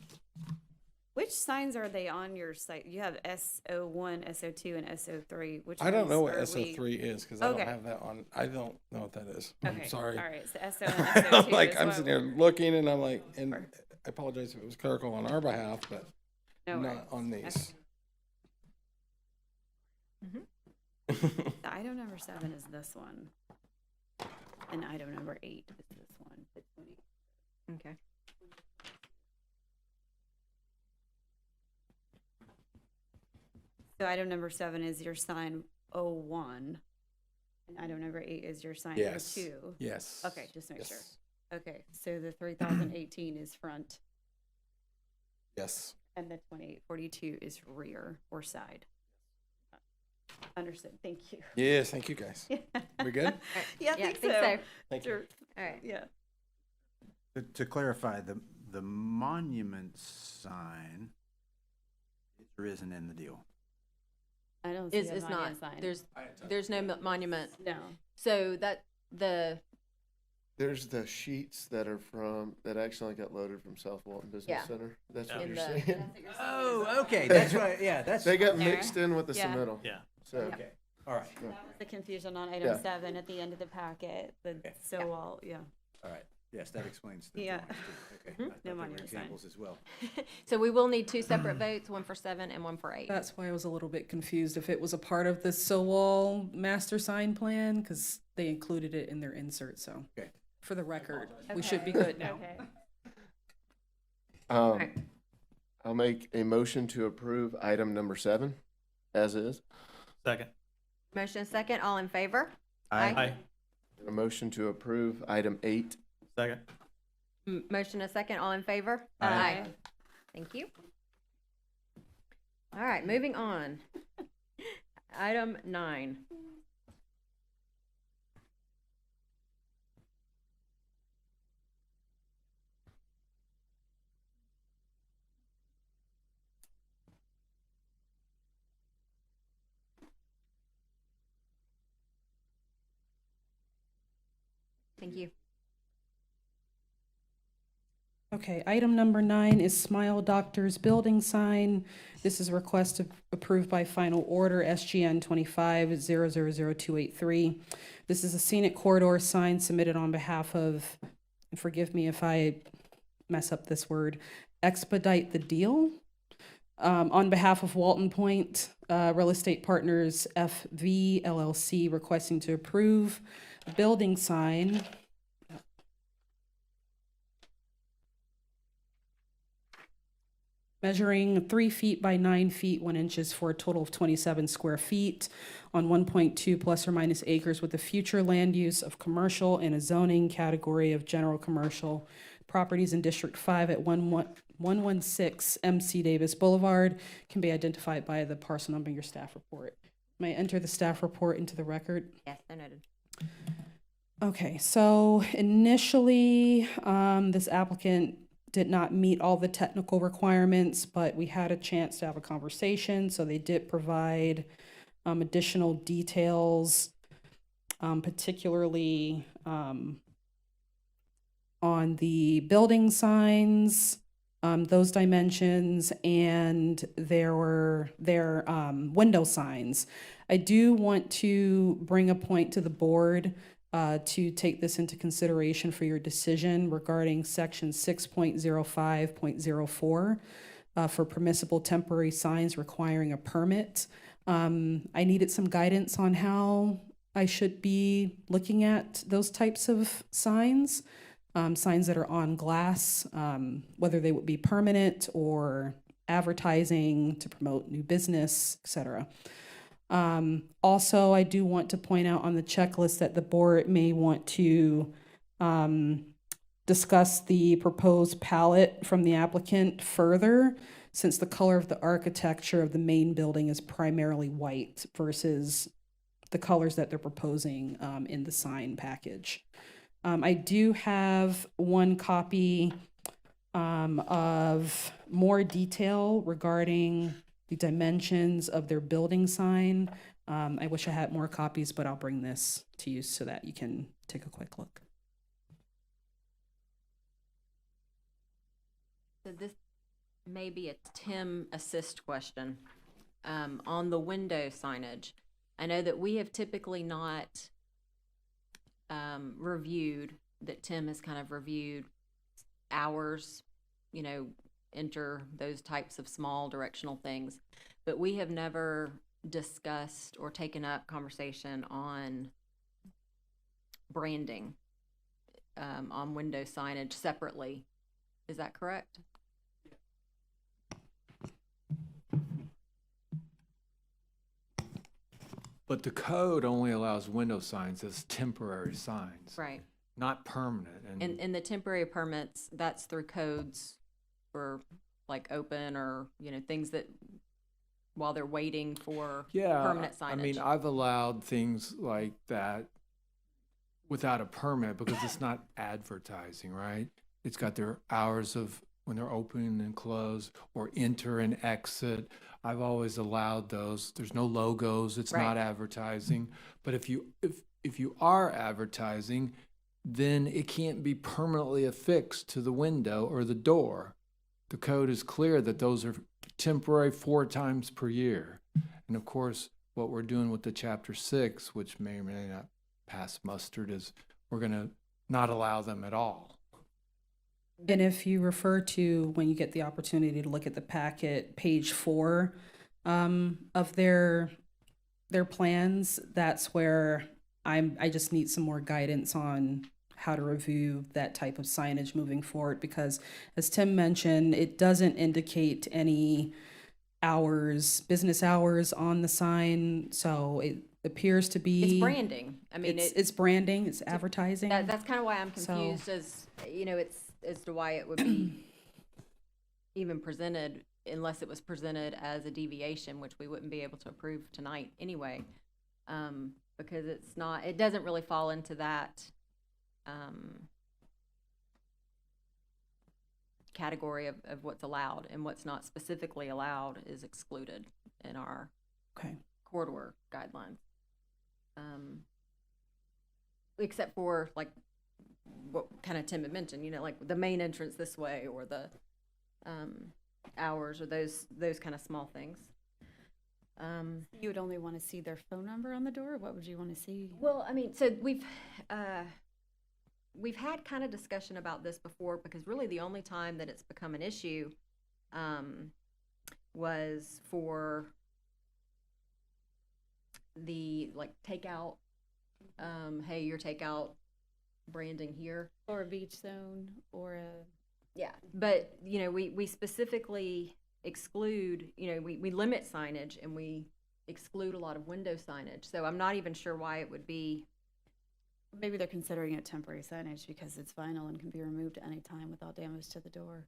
B: Which signs are they on your site? You have SO1, SO2, and SO3. Which
A: I don't know what
B: ones are we-
A: SO3 is because I don't
B: Okay.
A: have that on. I don't know what that is.
B: Okay.
A: I'm sorry.
B: All right. So SO and SO2.
A: Like
B: is
A: I'm
B: what
A: sitting here
B: we're-
A: looking and I'm like, and I apologize if it was clerical on our behalf, but
B: No worries.
A: not on these.
B: The item number 7 is this one. And item number 8 is this one.
E: Okay.
B: So item number 7 is your sign 01. And item number 8 is your sign
A: Yes.
B: 02.
A: Yes.
B: Okay, just make sure.
A: Yes.
B: Okay, so the 3018 is front.
A: Yes.
B: And the 2842 is rear or side. Understood, thank you.
A: Yes, thank you guys. We good?
B: Yeah, I
E: Yeah,
B: think so.
A: Thank you.
B: Sure.
E: All right.
B: Yeah.
G: To clarify, the monument sign, there isn't in the deal.
B: I don't see
E: Is
B: a
E: not,
B: monument sign.
E: there's no monument.
B: No.
E: So that,
J: There's the sheets that are that actually got loaded from South Walton Business
E: Yeah.
J: Center. That's what
E: in
J: you're
E: the,
J: saying.
G: Oh, okay, that's right, yeah, that's.
J: They got
B: There.
J: mixed in with the
B: Yeah.
J: submittal.
F: Yeah.
J: So,
G: Okay, all right,
B: That was the confusion on
J: Yeah.
B: item 7 at the end of the packet, the
G: Okay.
B: so all, yeah.
G: all right. Yes, that explains the
B: Yeah.
G: drawings too. Okay.
B: Mhm.
G: I
B: No
G: thought they were
B: monument sign.
G: examples as well.
E: so we will need 2 separate votes, one for 7 and one for 8.
H: That's why I was a little bit confused if it was a part of the Sowall master sign plan, because they included it in their insert, so.
G: Okay.
H: For the record, we should be good now.
B: Okay.
E: Right.
J: I'll make a motion to approve item number 7 as is.
F: Second.
E: Motion second, all in favor?
F: Aye.
J: A motion to approve item 8.
F: Second.
E: Motion a second, all in favor?
B: Aye.
E: Thank you. All right, moving on. Item 9. Thank you.
H: Okay, item number 9 is Smile Doctors building sign. This is a request approved by final order SGN 25000283. This is a scenic corridor sign submitted on behalf of, forgive me if I mess up this word, Expedite the Deal. On behalf of Walton Point Real Estate Partners FV LLC, requesting to approve a building sign measuring 3 feet by 9 feet 1 inches for a total of 27 square feet on 1.2 plus or minus acres with a future land use of commercial and a zoning category of general commercial properties in District 5 at 116 MC Davis Boulevard can be identified by the parcel number in your staff report. May I enter the staff report into the record?
E: Yes, so noted.
H: Okay, so initially, this applicant did not meet all the technical requirements, but we had a chance to have a conversation, so they did provide additional details, particularly on the building signs, those dimensions, and their window signs. I do want to bring a point to the board to take this into consideration for your decision regarding section 6.05.04 for permissible temporary signs requiring a permit. I needed some guidance on how I should be looking at those types of signs, signs that are on glass, whether they would be permanent or advertising to promote new business, etc. Also, I do want to point out on the checklist that the board may want to discuss the proposed palette from the applicant further, since the color of the architecture of the main building is primarily white versus the colors that they're proposing in the sign package. I do have one copy of more detail regarding the dimensions of their building sign. I wish I had more copies, but I'll bring this to you so that you can take a quick look.
E: So this may be a Tim assist question. On the window signage, I know that we have typically not reviewed, that Tim has kind of reviewed hours, enter those types of small directional things, but we have never discussed or taken up conversation on branding on window signage separately. Is that correct?
D: But the code only allows window signs as temporary signs,
E: Right.
D: not permanent.
E: And the temporary permits, that's through codes for like open or, you know, things that, while they're waiting for
D: Yeah,
E: permanent
D: I mean,
E: signage.
D: I've allowed things like that without a permit because it's not advertising, right? It's got their hours of when they're open and close or enter and exit. I've always allowed those. There's no logos, it's
E: Right.
D: not advertising. But if you are advertising, then it can't be permanently affixed to the window or the door. The code is clear that those are temporary 4 times per year. And of course, what we're doing with the chapter 6, which may or may not pass mustard, is we're gonna not allow them at all.
H: And if you refer to, when you get the opportunity to look at the packet, page 4 of their plans, that's where I just need some more guidance on how to review that type of signage moving forward, because as Tim mentioned, it doesn't indicate any hours, business hours on the sign, so it appears to be.
E: It's branding. I mean,
H: It's branding, it's advertising.
E: that's kind of why I'm
H: So-
E: confused as, you know, as to why it would be even presented unless it was presented as a deviation, which we wouldn't be able to approve tonight anyway. Because it's not, it doesn't really fall into that, category of what's allowed, and what's not specifically allowed is excluded in our
H: Okay.
E: corridor guidelines. Except for like what kind of Tim had mentioned, you know, like the main entrance this way, or the hours, or those kind of small things.
B: You would only want to see their phone number on the door? What would you want to see?
E: Well, I mean, so we've had kind of discussion about this before, because really the only time that it's become an issue was for the like takeout. Hey, your takeout branding here.
B: Or a beach zone, or a,
E: Yeah, but, you know, we specifically exclude, you know, we limit signage, and we exclude a lot of window signage. So I'm not even sure why it would be.
B: maybe they're considering it temporary signage because it's vinyl and can be removed at any time without damage to the door.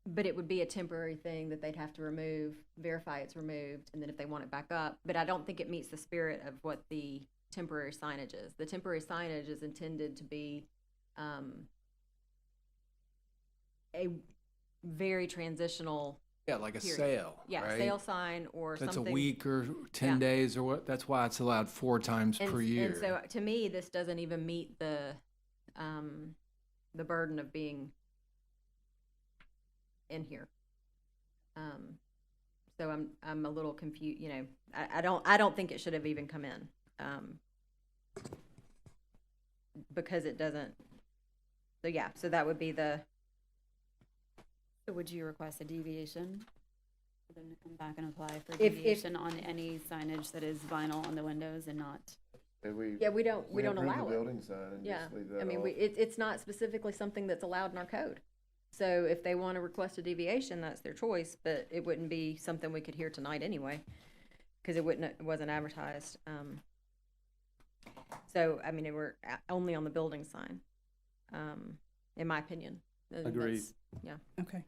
E: But it would be a temporary thing that they'd have to remove, verify it's removed, and then if they want it back up. But I don't think it meets the spirit of what the temporary signage is. The temporary signage is intended to be a very transitional,
D: Yeah, like a
E: Period.
D: sale,
E: yeah,
D: right?
E: sale sign or
D: That's
E: something.
D: a week or 10
E: Yeah.
D: days or what, that's why it's allowed 4 times per year.
E: And so to me, this doesn't even meet the burden of being in here. So I'm a little confused, you know, I don't think it should have even come in. Because it doesn't, so yeah, so that would be the,
B: So would you request a deviation? For them to come back and apply for
E: If-
B: deviation on any signage that is vinyl on the windows and not?
E: yeah, we don't
J: approve
E: allow
J: the
E: it.
J: building sign and
E: Yeah,
J: just leave
E: I
J: that
E: mean,
J: off.
E: it's not specifically something that's allowed in our code. So if they want to request a deviation, that's their choice, but it wouldn't be something we could hear tonight anyway, because it wasn't advertised. So, I mean, we're only on the building sign, in my opinion.
F: Agreed.
E: That's- Yeah.
H: Okay.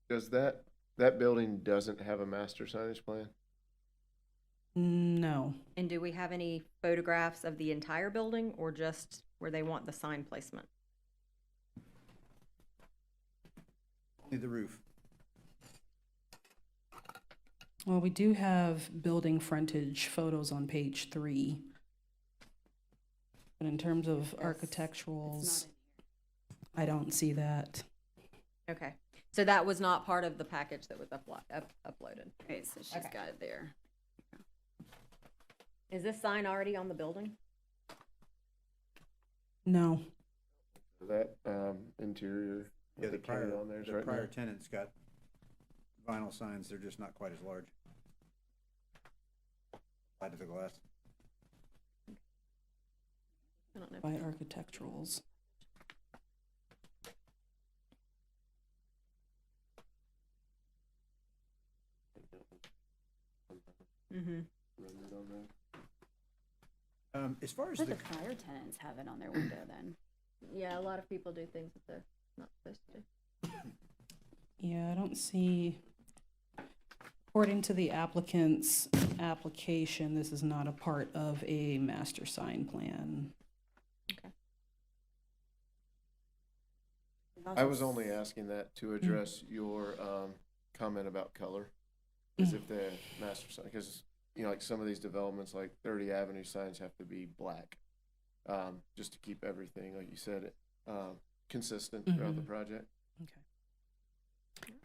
J: Does that building doesn't have a master signage plan?
H: No.
E: And do we have any photographs of the entire building, or just where they want the sign placement?
G: Only the roof.
H: Well, we do have building frontage photos on page 3. But in terms of
B: It's
H: architecturals,
B: not
H: I don't see that.
E: Okay, so that was not part of the package that was uploaded.
B: Okay, so she's
E: Okay.
B: got it there.
E: Is this sign already on the building?
H: No.
J: That interior
G: Yeah,
J: with the K on there is right now.
G: tenants got vinyl signs, they're just not quite as large. Side of the glass.
E: I don't know.
H: By architecturals.
E: Mm-hmm.
J: Rendered on there.
G: As far as
B: But
G: the,
B: the prior tenants have it on their window then.
E: Yeah, a lot of people do things that they're not supposed to do.
H: Yeah, I don't see, according to the applicant's application, this is not a part of a master sign plan.
J: I was only asking that to address your, comment about color. Is if the master sign, because, you know, like some of these developments, like 30 Avenue signs have to be black. Just to keep everything, like you said, consistent throughout the project.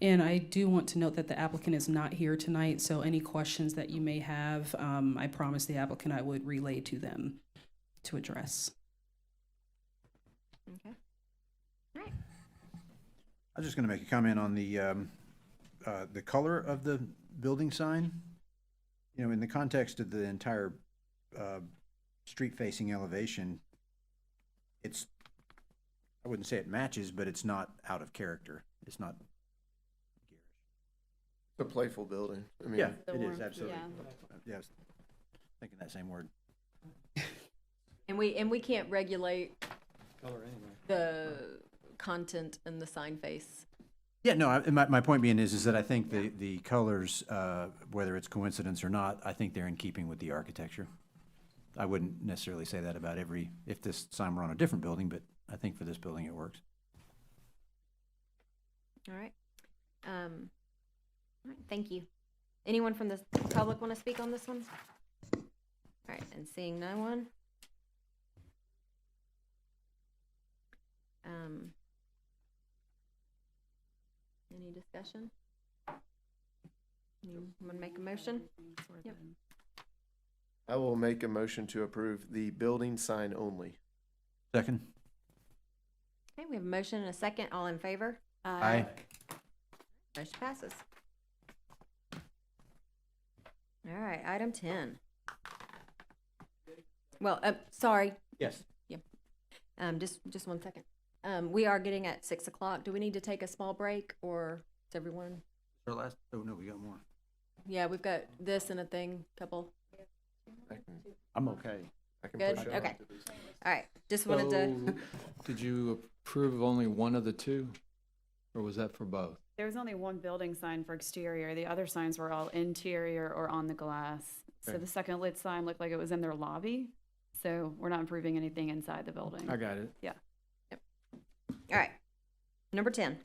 H: And I do want to note that the applicant is not here tonight, so any questions that you may have, I promised the applicant I would relay to them to address.
E: Okay. All right.
G: I was just going to make a comment on the color of the building sign. You know, in the context of the entire street-facing elevation, it's, I wouldn't say it matches, but it's not out of character. It's not.
J: It's a playful building. I mean,
G: Yeah,
B: The
G: it is,
B: warmth,
G: absolutely.
B: yeah.
G: Yeah, I was thinking that same word.
E: And we can't regulate
F: Color anyway.
E: the content in the sign face.
G: Yeah, no, my point being is that I think the colors, whether it's coincidence or not, I think they're in keeping with the architecture. I wouldn't necessarily say that about if this sign were on a different building, but I think for this building it works.
E: All right. All right, thank you. Anyone from the public want to speak on this one? All right, and seeing no one. Any discussion? Anyone make a motion? Yep.
J: I will make a motion to approve the building sign only.
G: Second?
E: Okay, we have a motion and a second. All in favor?
G: Aye.
E: Motion passes. All right, item 10. Well, sorry,
G: Yes.
E: just 1 second. We are getting at 6 o'clock. Do we need to take a small break, or is everyone?
G: Our last, oh no, we got more.
E: Yeah, we've got this and a thing, couple.
G: I'm okay.
J: I can
E: Good?
J: push it.
E: Okay. All right, just wanted to,
D: Did you approve of only one of the two? Or was that for both?
B: There was only one building sign for exterior. The other signs were all interior or on the glass. So
G: Okay.
B: the second lit sign looked like it was in their lobby. So we're not improving anything inside the building.
D: I got it.
E: all right. Number 10.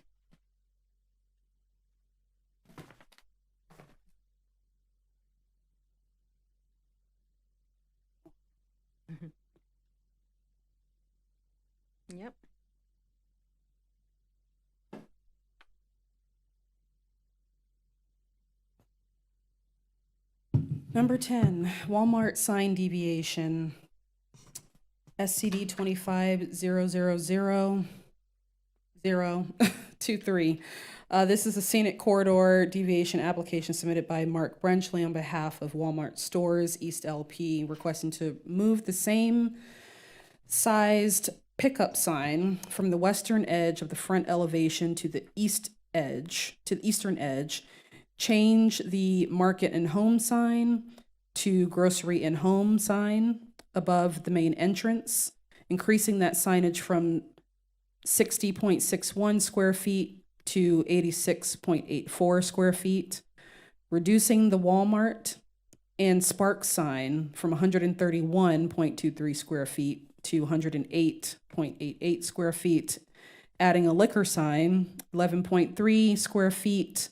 E: Yep.
H: Number 10, Walmart sign deviation. SCD 2500023. This is a scenic corridor deviation application submitted by Mark Brenchley on behalf of Walmart Stores East LP, requesting to move the same sized pickup sign from the western edge of the front elevation to the eastern edge, change the market and home sign to grocery and home sign above the main entrance, increasing that signage from 60.61 square feet to 86.84 square feet, reducing the Walmart and Sparks sign from 131.23 square feet to 108.88 square feet, adding a liquor sign, 11.3 square feet,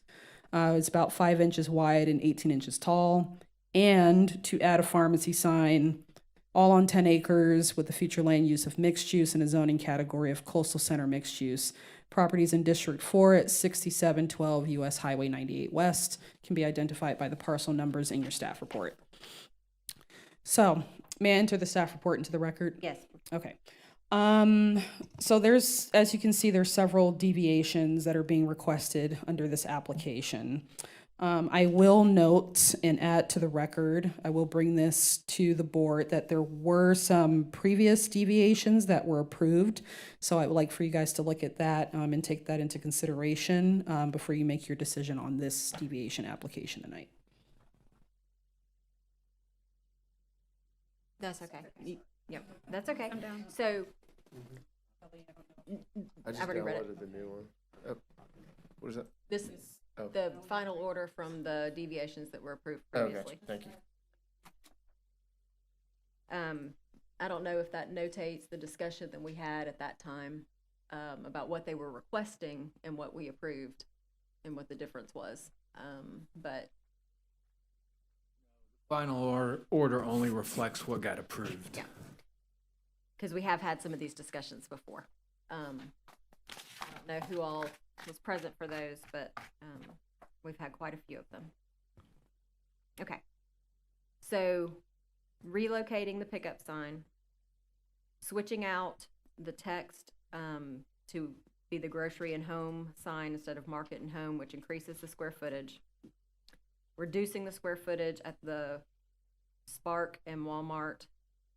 H: it's about 5 inches wide and 18 inches tall, and to add a pharmacy sign, all on 10 acres with the future land use of mixed use and a zoning category of coastal center mixed use. Properties in District 4 at 6712 US Highway 98 West can be identified by the parcel numbers in your staff report. So, may I enter the staff report into the record?
E: Yes.
H: Okay. So there's, as you can see, there's several deviations that are being requested under this application. I will note and add to the record, I will bring this to the board, that there were some previous deviations that were approved. So I would like for you guys to look at that and take that into consideration before you make your decision on this deviation application tonight.
E: That's okay. Yep, that's okay.
B: Come down.
E: So,
J: I just
E: I've already read it.
J: downloaded the new one. Oh, What is that?
E: This is
J: Oh.
E: the final order from the deviations that were approved
J: Oh,
E: previously.
J: gotcha. Thank you.
E: I don't know if that notates the discussion that we had at that time, about what they were requesting and what we approved and what the difference was. But
D: Final order only reflects what got approved.
E: yeah, because we have had some of these discussions before. I don't know who all was present for those, but we've had quite a few of them. Okay. So relocating the pickup sign, switching out the text to be the grocery and home sign instead of market and home, which increases the square footage, reducing the square footage at the Spark and Walmart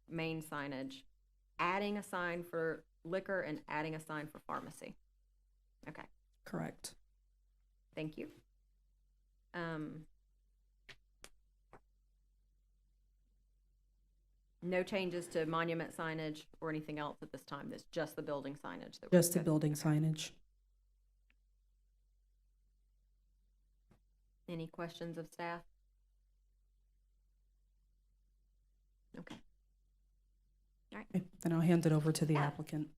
E: main signage, adding a sign for liquor and adding a sign for pharmacy. Okay,
H: Correct.
E: thank you. No changes to monument signage or anything else at this time. It's just the building signage that we're
H: Just the building signage.
E: Any questions of staff? Okay.
H: Okay, then I'll hand it over to the applicant.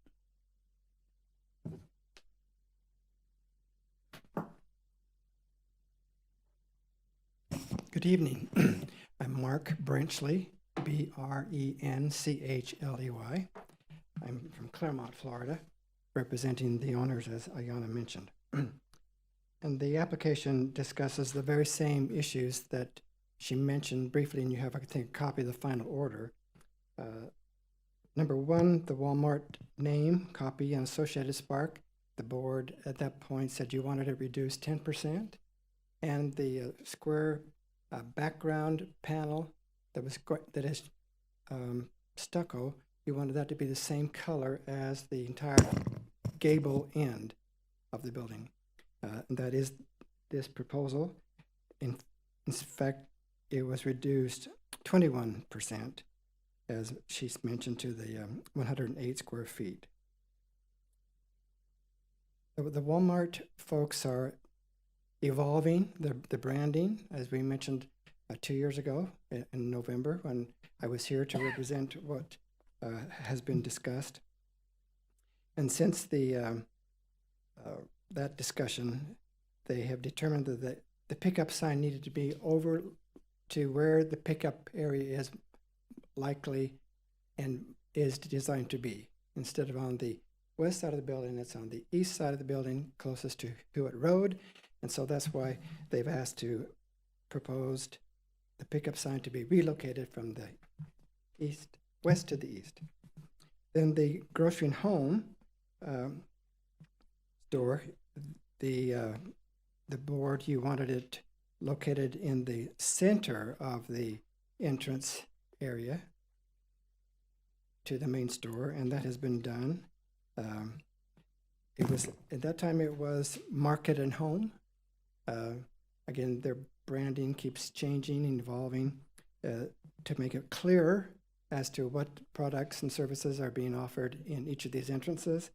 K: Good evening. I'm Mark Brenchley, Brenchley. I'm from Claremont, Florida, representing the owners, as Ayana mentioned. And the application discusses the very same issues that she mentioned briefly, and you have, I think, a copy of the final order. Number one, the Walmart name, copy, and associated Spark. The board at that point said you wanted it reduced 10%, and the square background panel that is stucco, you wanted that to be the same color as the entire gable end of the building. And that is this proposal. In fact, it was reduced 21%, as she's mentioned, to the 108 square feet. The Walmart folks are evolving the branding, as we mentioned 2 years ago in November, when I was here to represent what has been discussed. And since that discussion, they have determined that the pickup sign needed to be over to where the pickup area is likely and is designed to be. Instead of on the west side of the building, it's on the east side of the building, closest to Hewitt Road. And so that's why they've proposed the pickup sign to be relocated from the west to the east. Then the grocery and home store, the board, you wanted it located in the center of the entrance area to the main store, and that has been done. It was, at that time, it was market and home. Again, their branding keeps changing and evolving to make it clearer as to what products and services are being offered in each of these entrances.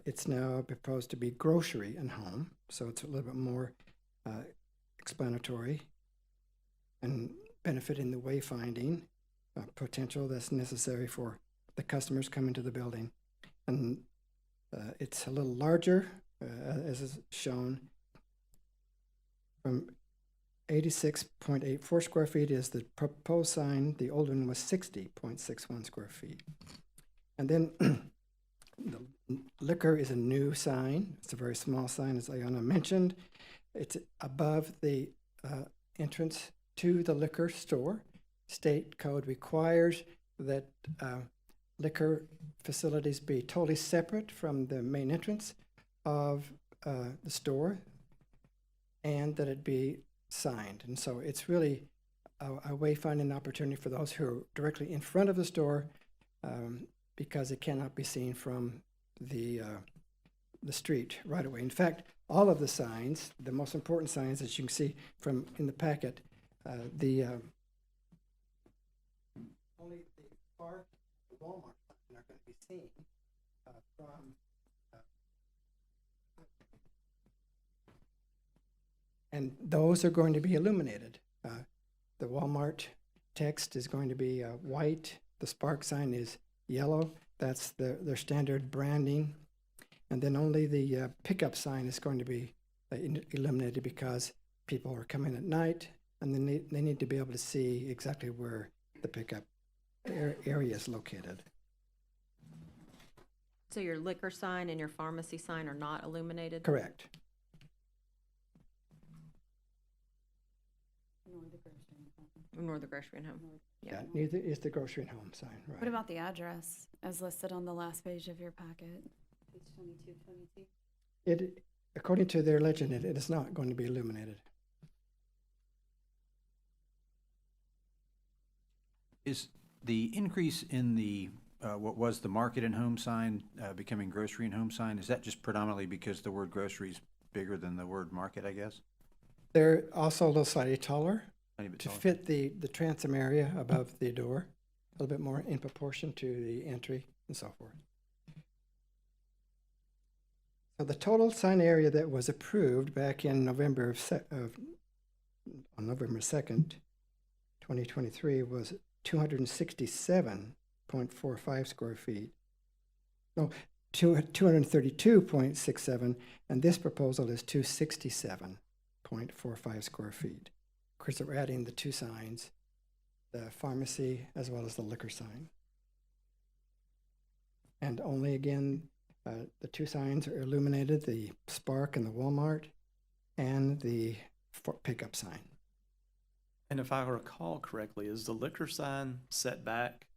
K: It's now proposed to be grocery and home, so it's a little bit more explanatory and benefiting the wayfinding potential that's necessary for the customers coming to the building. And it's a little larger, as is shown. From 86.84 square feet is the proposed sign. The old one was 60.61 square feet. And then the liquor is a new sign. It's a very small sign, as Ayana mentioned. It's above the entrance to the liquor store. State code requires that liquor facilities be totally separate from the main entrance of the store, and that it be signed. And so it's really a wayfinding opportunity for those who are directly in front of the store, because it cannot be seen from the street right away. In fact, all of the signs, the most important signs, as you can see from in the packet, only the Spark, Walmart are going to be seen from And those are going to be illuminated. The Walmart text is going to be white. The Spark sign is yellow. That's their standard branding. And then only the pickup sign is going to be illuminated because people are coming at night, and then they need to be able to see exactly where the pickup area is located.
E: So your liquor sign and your pharmacy sign are not illuminated?
K: Correct.
E: Nor the grocery and home.
K: Yeah, neither is the grocery and home sign, right?
B: What about the address as listed on the last page of your packet? Page 2222.
K: It, according to their legend, it is not going to be illuminated.
G: Is the increase in the, what was the market and home sign becoming grocery and home sign, is that just predominantly because the word grocery is bigger than the word market, I guess?
K: They're also a little slightly taller
G: Tiny bit
K: to
G: taller.
K: fit the transom area above the door, a little bit more in proportion to the entry and so forth. So the total sign area that was approved back in November on November 2nd, 2023 was 267.45 square feet. No, 232.67, and this proposal is 267.45 square feet. Of course, we're adding the two signs, the pharmacy as well as the liquor sign. And only again, the two signs are illuminated, the Spark and the Walmart, and the pickup sign.
F: And if I recall correctly, is the liquor sign set back?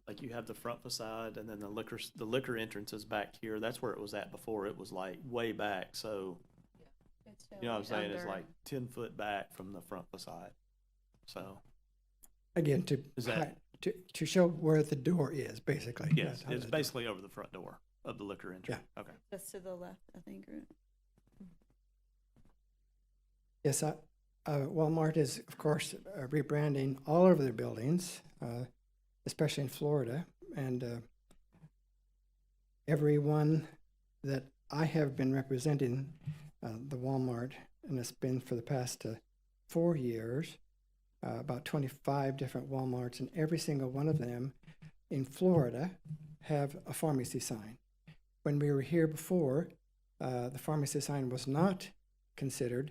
F: Like you have the front facade and then the liquor entrance is back here. That's where it was at before. It was like way back. So, you know what I'm saying? It's like 10 foot back from the front facade. So,
K: Again,
F: Is that-
K: to show where the door is, basically.
F: yes,
K: That's how
F: it's
K: the-
F: basically over the front door of the liquor entrance. Okay.
B: Just to the left, I think, right?
K: Yes, Walmart is, of course, rebranding all over their buildings, especially in Florida. And everyone that I have been representing the Walmart, and it's been for the past 4 years, about 25 different Walmarts, and every single one of them in Florida have a pharmacy sign. When we were here before, the pharmacy sign was not considered,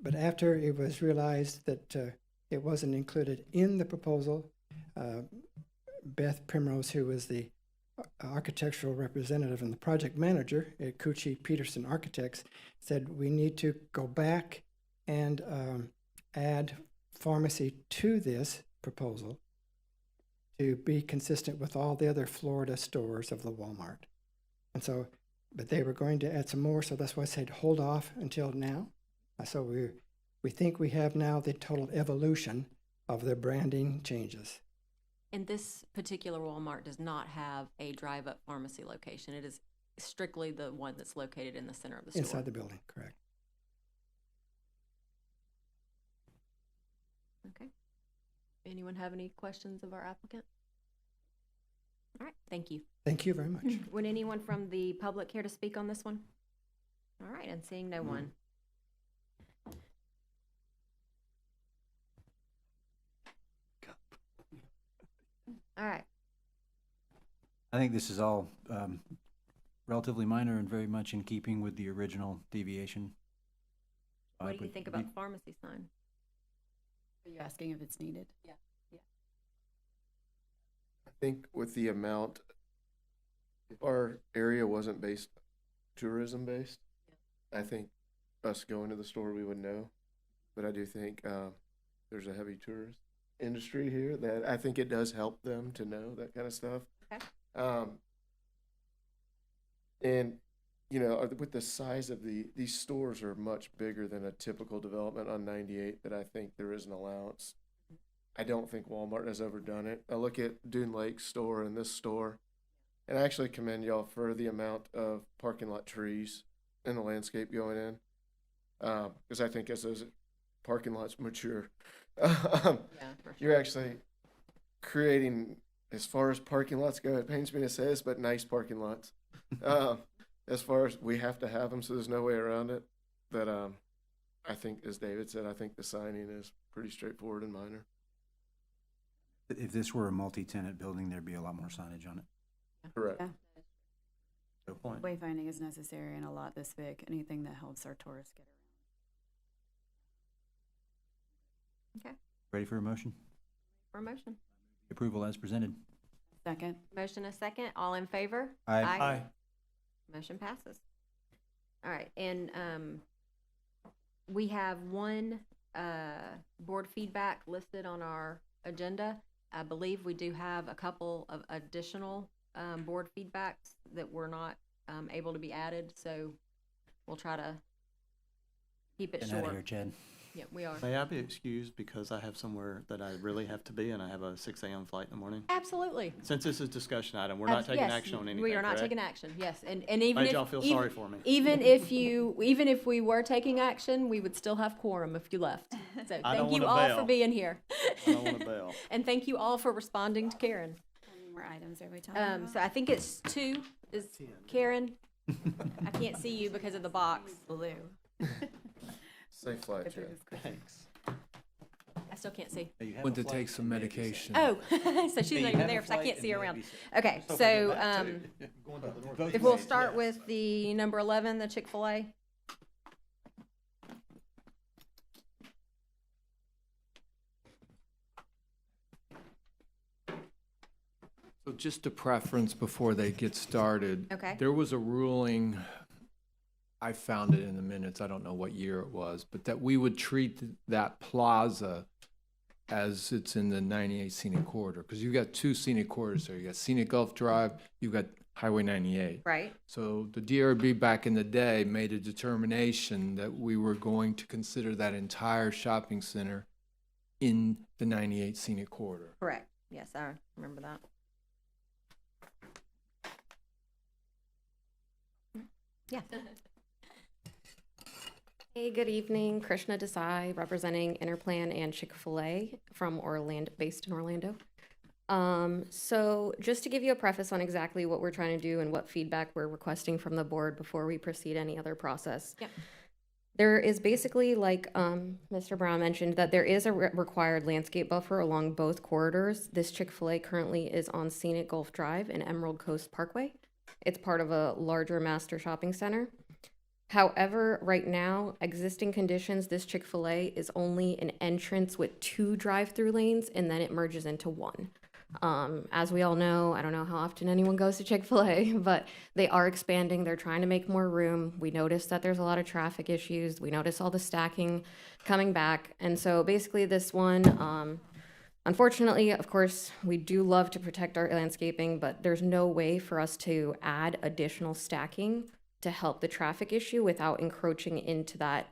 K: but after it was realized that it wasn't included in the proposal, Beth Primrose, who was the architectural representative and the project manager at Cucci Peterson Architects, said we need to go back and add pharmacy to this proposal to be consistent with all the other Florida stores of the Walmart. And so, but they were going to add some more, so that's why I said hold off until now. So we think we have now the total evolution of the branding changes.
E: And this particular Walmart does not have a drive-up pharmacy location. It is strictly the one that's located in the center of the store.
K: Inside the building, correct.
E: Okay. Anyone have any questions of our applicant? All right, thank you.
K: Thank you very much.
E: Would anyone from the public care to speak on this one? All right, and seeing no one. All right,
G: I think this is all relatively minor and very much in keeping with the original deviation. I
E: what do you
G: would
E: think
G: be-
E: about the pharmacy sign?
B: Are you asking if it's needed? Yeah.
J: I think with the amount, if our area wasn't tourism based, I think us going to the store, we would know. But I do think there's a heavy tourist industry here that I think it does help them to know that kind of stuff.
E: Okay.
J: And you know, with the size of these stores are much bigger than a typical development on 98 that I think there is an allowance. I don't think Walmart has ever done it. I look at Dune Lake store and this store, and I actually commend y'all for the amount of parking lot trees and the landscape going in. Because I think as those parking lots mature,
E: Yeah, for
J: you're actually creating, as far as parking lots go, it pains me to say this, but nice parking lots. As far as we have to have them, so there's no way around it. But I think, as David said, I think the signing is pretty straightforward and minor.
G: If this were a multi-tenant building, there'd be a lot more signage on it.
J: Correct.
B: Yeah.
F: Good point.
B: Wayfinding is necessary in a lot this big, anything that helps our tourists get around.
G: Ready for a motion?
E: For a motion.
G: Approval as presented.
B: Second,
E: Motion a second. All in favor?
F: Aye.
E: Motion passes. All right, and we have one board feedback listed on our agenda. I believe we do have a couple of additional board feedbacks that were not able to be added, so we'll try to keep it
G: Get out of
E: short.
G: here, Chad.
E: Yeah, we are.
F: May I be excused because I have somewhere that I really have to be and I have a 6 a.m. flight in the morning?
E: Absolutely.
F: Since this is discussion item, we're not taking
E: Yes,
F: action on anything,
E: we are not
F: correct?
E: taking action, yes, and even
F: Made
E: if.
F: y'all feel
E: even-
F: sorry for me.
E: Even if we were taking action, we would still have quorum if you left. So
F: I don't
E: thank you
F: want a
E: all
F: bell.
E: for being here.
F: I don't want a bell.
E: And thank you all for responding to Karen.
B: how many more items are we talking about?
E: So I think it's 2, is Karen? I can't see you because of the box.
B: Blue.
J: Safe flight,
B: Get through
J: Chad.
B: this quick.
F: Thanks.
E: I still can't see.
D: Went to take some medication.
E: Oh, so she's not even there, so I can't see her around. Okay, so, if we'll start with the number 11, the Chick-fil-A.
D: So just a preference before they get started.
E: Okay.
D: There was a ruling, I found it in the minutes, I don't know what year it was, but that we would treat that plaza as it's in the 98 scenic corridor, because you've got 2 scenic corridors there. You got Scenic Gulf Drive, you've got Highway 98.
E: Right.
D: So the DRB back in the day made a determination that we were going to consider that entire shopping center in the 98 scenic corridor.
E: Correct. Yes, I remember that. Yeah.
L: Hey, good evening. Krishna Desai, representing Interplan and Chick-fil-A from Orlando, based in Orlando. So just to give you a preface on exactly what we're trying to do and what feedback we're requesting from the board before we proceed any other process.
E: Yep.
L: There is basically, like Mr. Brown mentioned, that there is a required landscape buffer along both corridors. This Chick-fil-A currently is on Scenic Gulf Drive and Emerald Coast Parkway. It's part of a larger master shopping center. However, right now, existing conditions, this Chick-fil-A is only an entrance with 2 drive-through lanes, and then it merges into 1. As we all know, I don't know how often anyone goes to Chick-fil-A, but they are expanding. They're trying to make more room. We noticed that there's a lot of traffic issues. We notice all the stacking coming back. And so basically this one, unfortunately, of course, we do love to protect our landscaping, but there's no way for us to add additional stacking to help the traffic issue without encroaching into that,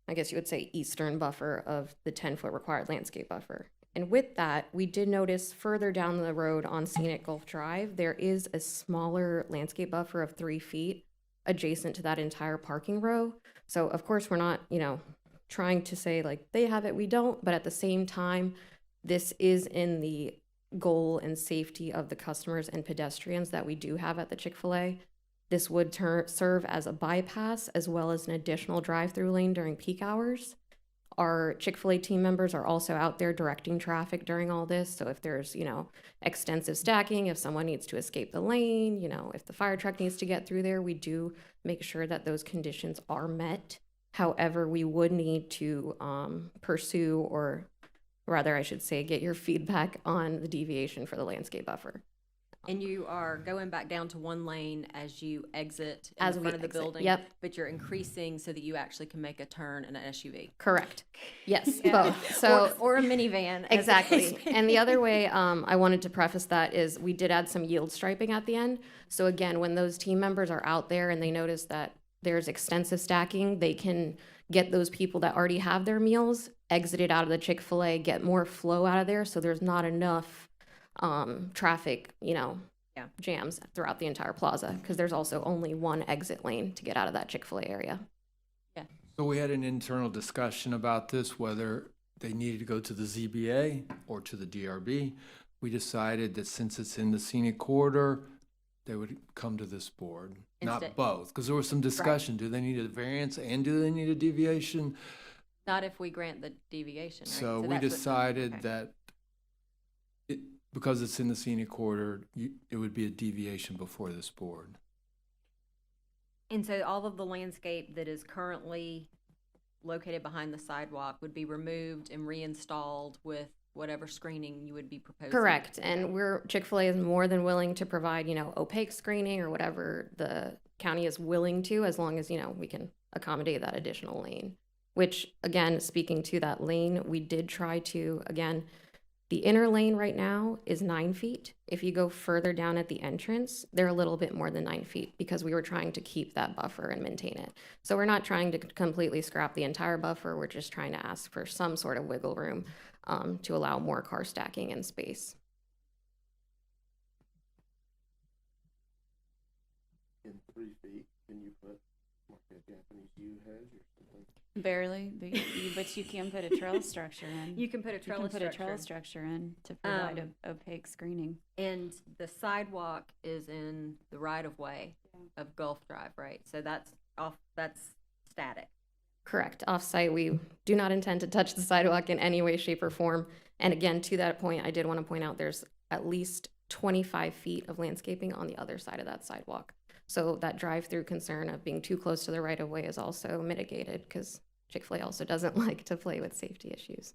L: I guess you would say, eastern buffer of the 10-foot required landscape buffer. And with that, we did notice further down the road on Scenic Gulf Drive, there is a smaller landscape buffer of 3 feet adjacent to that entire parking row. So of course, we're not, trying to say like they have it, we don't, but at the same time, this is in the goal and safety of the customers and pedestrians that we do have at the Chick-fil-A. This would serve as a bypass as well as an additional drive-through lane during peak hours. Our Chick-fil-A team members are also out there directing traffic during all this. So if there's, extensive stacking, if someone needs to escape the lane, if the fire truck needs to get through there, we do make sure that those conditions are met. However, we would need to pursue, or rather I should say, get your feedback on the deviation for the landscape buffer.
E: And you are going back down to 1 lane as you exit in
L: As
E: the
L: we
E: front of the
L: exit,
E: building.
L: yep.
E: But you're increasing so that you actually can make a turn in an SUV.
L: Correct. Yes, both. So
E: Or a minivan. as the
L: exactly.
E: case
L: And the other way I wanted to preface that is we did add some yield striping at the end. So again, when those team members are out there and they notice that there's extensive stacking, they can get those people that already have their meals exited out of the Chick-fil-A, get more flow out of there so there's not enough traffic, jams throughout the entire plaza, because there's also only 1 exit lane to get out of that Chick-fil-A area.
D: So we had an internal discussion about this, whether they needed to go to the ZBA or to the DRB. We decided that since it's in the scenic corridor, they would come to this board,
E: Instead-
D: not both, because there was some discussion, do they need a variance and do they need a deviation?
E: Not if we grant the deviation, right?
D: So we
E: that's what-
D: decided
E: okay.
D: that it, because it's in the scenic corridor, it would be a deviation before this board.
E: And so all of the landscape that is currently located behind the sidewalk would be removed and reinstalled with whatever screening you would be proposing?
L: Correct, and Chick-fil-A is more than willing to provide, opaque screening or whatever the county is willing to, as long as, we can accommodate that additional lane. Which, again, speaking to that lane, we did try to, again, the inner lane right now is 9 feet. If you go further down at the entrance, they're a little bit more than 9 feet because we were trying to keep that buffer and maintain it. So we're not trying to completely scrap the entire buffer. We're just trying to ask for some sort of wiggle room to allow more car stacking and space.
J: In 3 feet, can you put like a Japanese yew hedge or something?
B: Barely, but you can put a trellis structure in.
E: You can put a
B: You can
E: trellis
B: put a
E: structure.
B: trellis structure in to provide opaque screening.
E: And the sidewalk is in the right of way of Gulf Drive, right? So that's static.
L: Correct. Off-site, we do not intend to touch the sidewalk in any way, shape, or form. And again, to that point, I did want to point out there's at least 25 feet of landscaping on the other side of that sidewalk. So that drive-through concern of being too close to the right-of-way is also mitigated because Chick-fil-A also doesn't like to play with safety issues.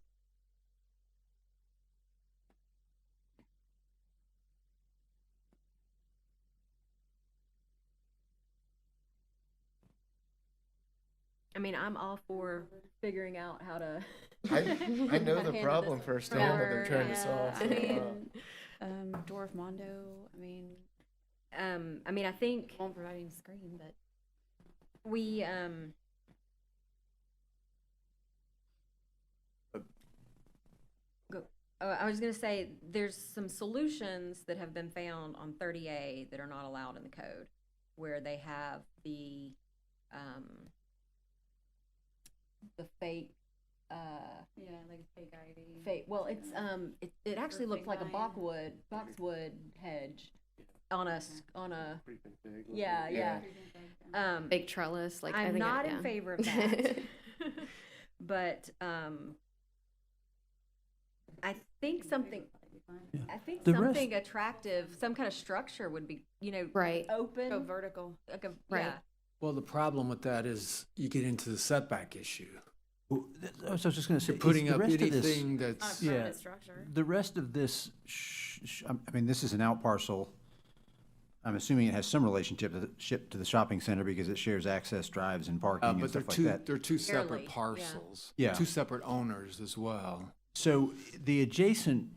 E: I mean, I'm all for figuring out how to.
J: I know
E: handle
J: the
E: this
J: problem firsthand that they're trying to
B: Yeah,
J: solve.
B: I
J: so,
B: mean, Dwarf Mondo,
E: I mean, I think
B: won't provide any screen, but
E: we, I was gonna say, there's some solutions that have been found on 30A that are not allowed in the code, where they have the fake,
B: yeah, like a fake ID.
E: fake, well, it's, it actually looks like a boxwood hedge on a,
J: creeping pig looking-
E: yeah.
L: Big trellis, like I
E: I'm
L: think
E: not
L: yeah.
E: in favor of that. But, I think something,
G: The rest-
E: something attractive, some kind of structure would be,
L: Right.
E: open.
B: Go vertical.
E: Like a,
L: Right.
E: yeah.
D: Well, the problem with that is you get into the setback issue.
G: Well, so I was just going to say,
D: You're putting
G: is the
D: up
G: rest of this-
D: anything
B: Not a
D: that's,
B: permanent structure.
G: The rest of this, I mean, this is an out parcel. I'm assuming it has some relationship to the shopping center because it shares access drives and parking and
D: but they're
G: stuff like
D: two,
G: that.
D: they're two
E: Fairly,
D: separate
E: yeah.
D: parcels.
G: Yeah.
D: Two separate owners as well.
G: So the adjacent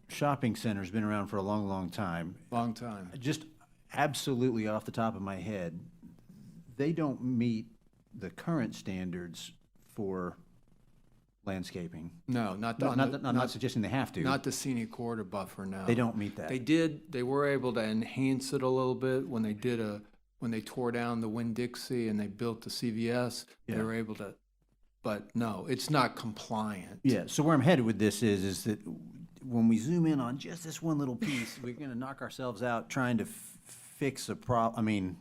G: shopping center's been around for a long, long time.
D: Long time.
G: Just absolutely off the top of my head, they don't meet the current standards for landscaping.
D: No, not the,
G: No,
D: on
G: not,
D: the-
G: I'm not suggesting they have to.
D: not the scenic corridor buffer, no.
G: They don't meet that.
D: They were able to enhance it a little bit when they tore down the Winn-Dixie and they built the CVS. They
G: Yeah.
D: were able to, but no, it's not compliant.
G: Yeah, so where I'm headed with this is that when we zoom in on just this one little piece, we're gonna knock ourselves out trying to fix a I mean,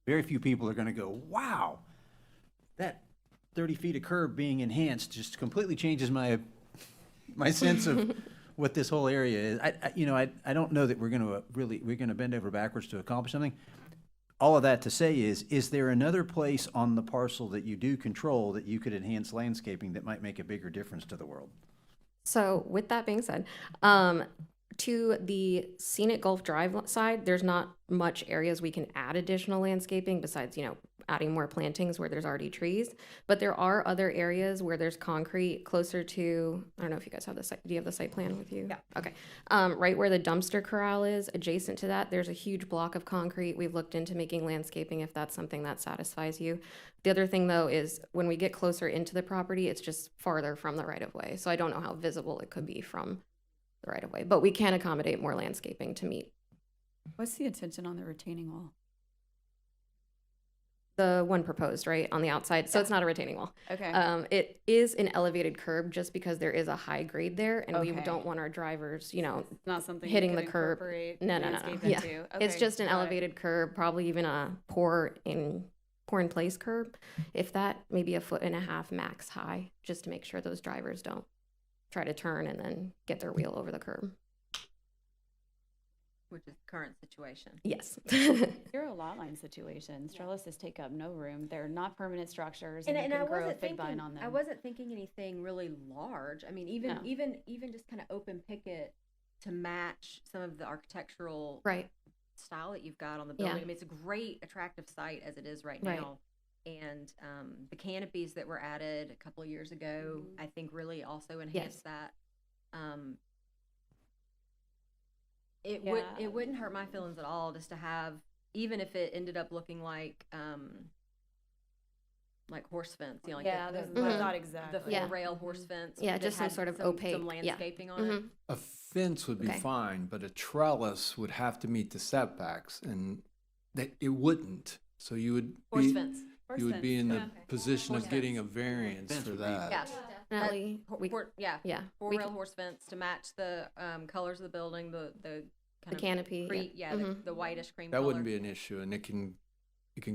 G: very few people are gonna go, wow, that 30 feet of curb being enhanced just completely changes my sense of what this whole area is. I don't know that we're gonna bend over backwards to accomplish something. All of that to say is there another place on the parcel that you do control that you could enhance landscaping that might make a bigger difference to the world?
L: So with that being said, to the scenic Gulf Drive side, there's not much areas we can add additional landscaping besides, adding more plantings where there's already trees. But there are other areas where there's concrete closer to, I don't know if you guys have the site, do you have the site plan with you?
E: Yeah.
L: Okay. Right where the dumpster corral is, adjacent to that, there's a huge block of concrete. We've looked into making landscaping if that's something that satisfies you. The other thing though is when we get closer into the property, it's just farther from the right of way. So I don't know how visible it could be from the right of way, but we can accommodate more landscaping to meet.
B: What's the intention on the retaining wall?
L: The one proposed, right, on the outside, so it's not a retaining wall.
B: Okay.
L: It is an elevated curb just because there is a high grade there, and we
B: Okay.
L: don't want our drivers,
B: It's not something you
L: hitting
B: could
L: the curb.
B: incorporate
L: No.
B: landscape
L: Yeah.
B: into.
L: It's
B: Okay,
L: just an
B: got it.
L: elevated curb, probably even a pour in place curb. If that, maybe 1.5 feet max high, just to make sure those drivers don't try to turn and then get their wheel over the curb.
E: Which is the current situation.
L: Yes.
B: Zero lot line situations, trellises take up no room. They're not permanent structures,
E: And,
B: and you
E: and I
B: can grow a
E: wasn't
B: fig
E: thinking,
B: vine on them.
E: I wasn't thinking anything really large. I mean,
B: No.
E: even just kind of open picket to match some of the architectural
L: Right.
E: style that you've got on the
L: Yeah.
E: building. I mean, it's a great attractive site as it is right
L: Right.
E: now. And the canopies that were added a couple of years ago, I think really also enhanced that.
B: Yeah.
E: It wouldn't hurt my feelings at all just to have, even if it ended up looking like horse fence, you know, like
B: Yeah,
E: the,
B: that's
E: the,
B: what I
E: the,
B: thought
E: the
B: exactly.
L: Yeah.
E: 4-rail horse fence.
L: Yeah,
E: that
L: just some
E: had
L: sort of
E: some
L: opaque, yeah.
E: landscaping on it.
L: Mhm.
D: A fence would be
L: Okay.
D: fine, but a trellis would have to meet the setbacks, and that it wouldn't. So you would
E: Horse
D: be,
E: fence.
D: you would be in the
B: Yeah.
D: position
E: Horse
D: of getting a
E: fence.
D: variance for that.
E: Yeah.
L: Definitely. We-
E: Yeah.
L: yeah. we
E: 4-rail
L: can-
E: horse fence to match the colors of the building, the
L: The
E: kind of
L: canopy.
E: yeah,
L: Mhm.
E: the whitish cream
D: That
E: color.
D: wouldn't be an issue, and it can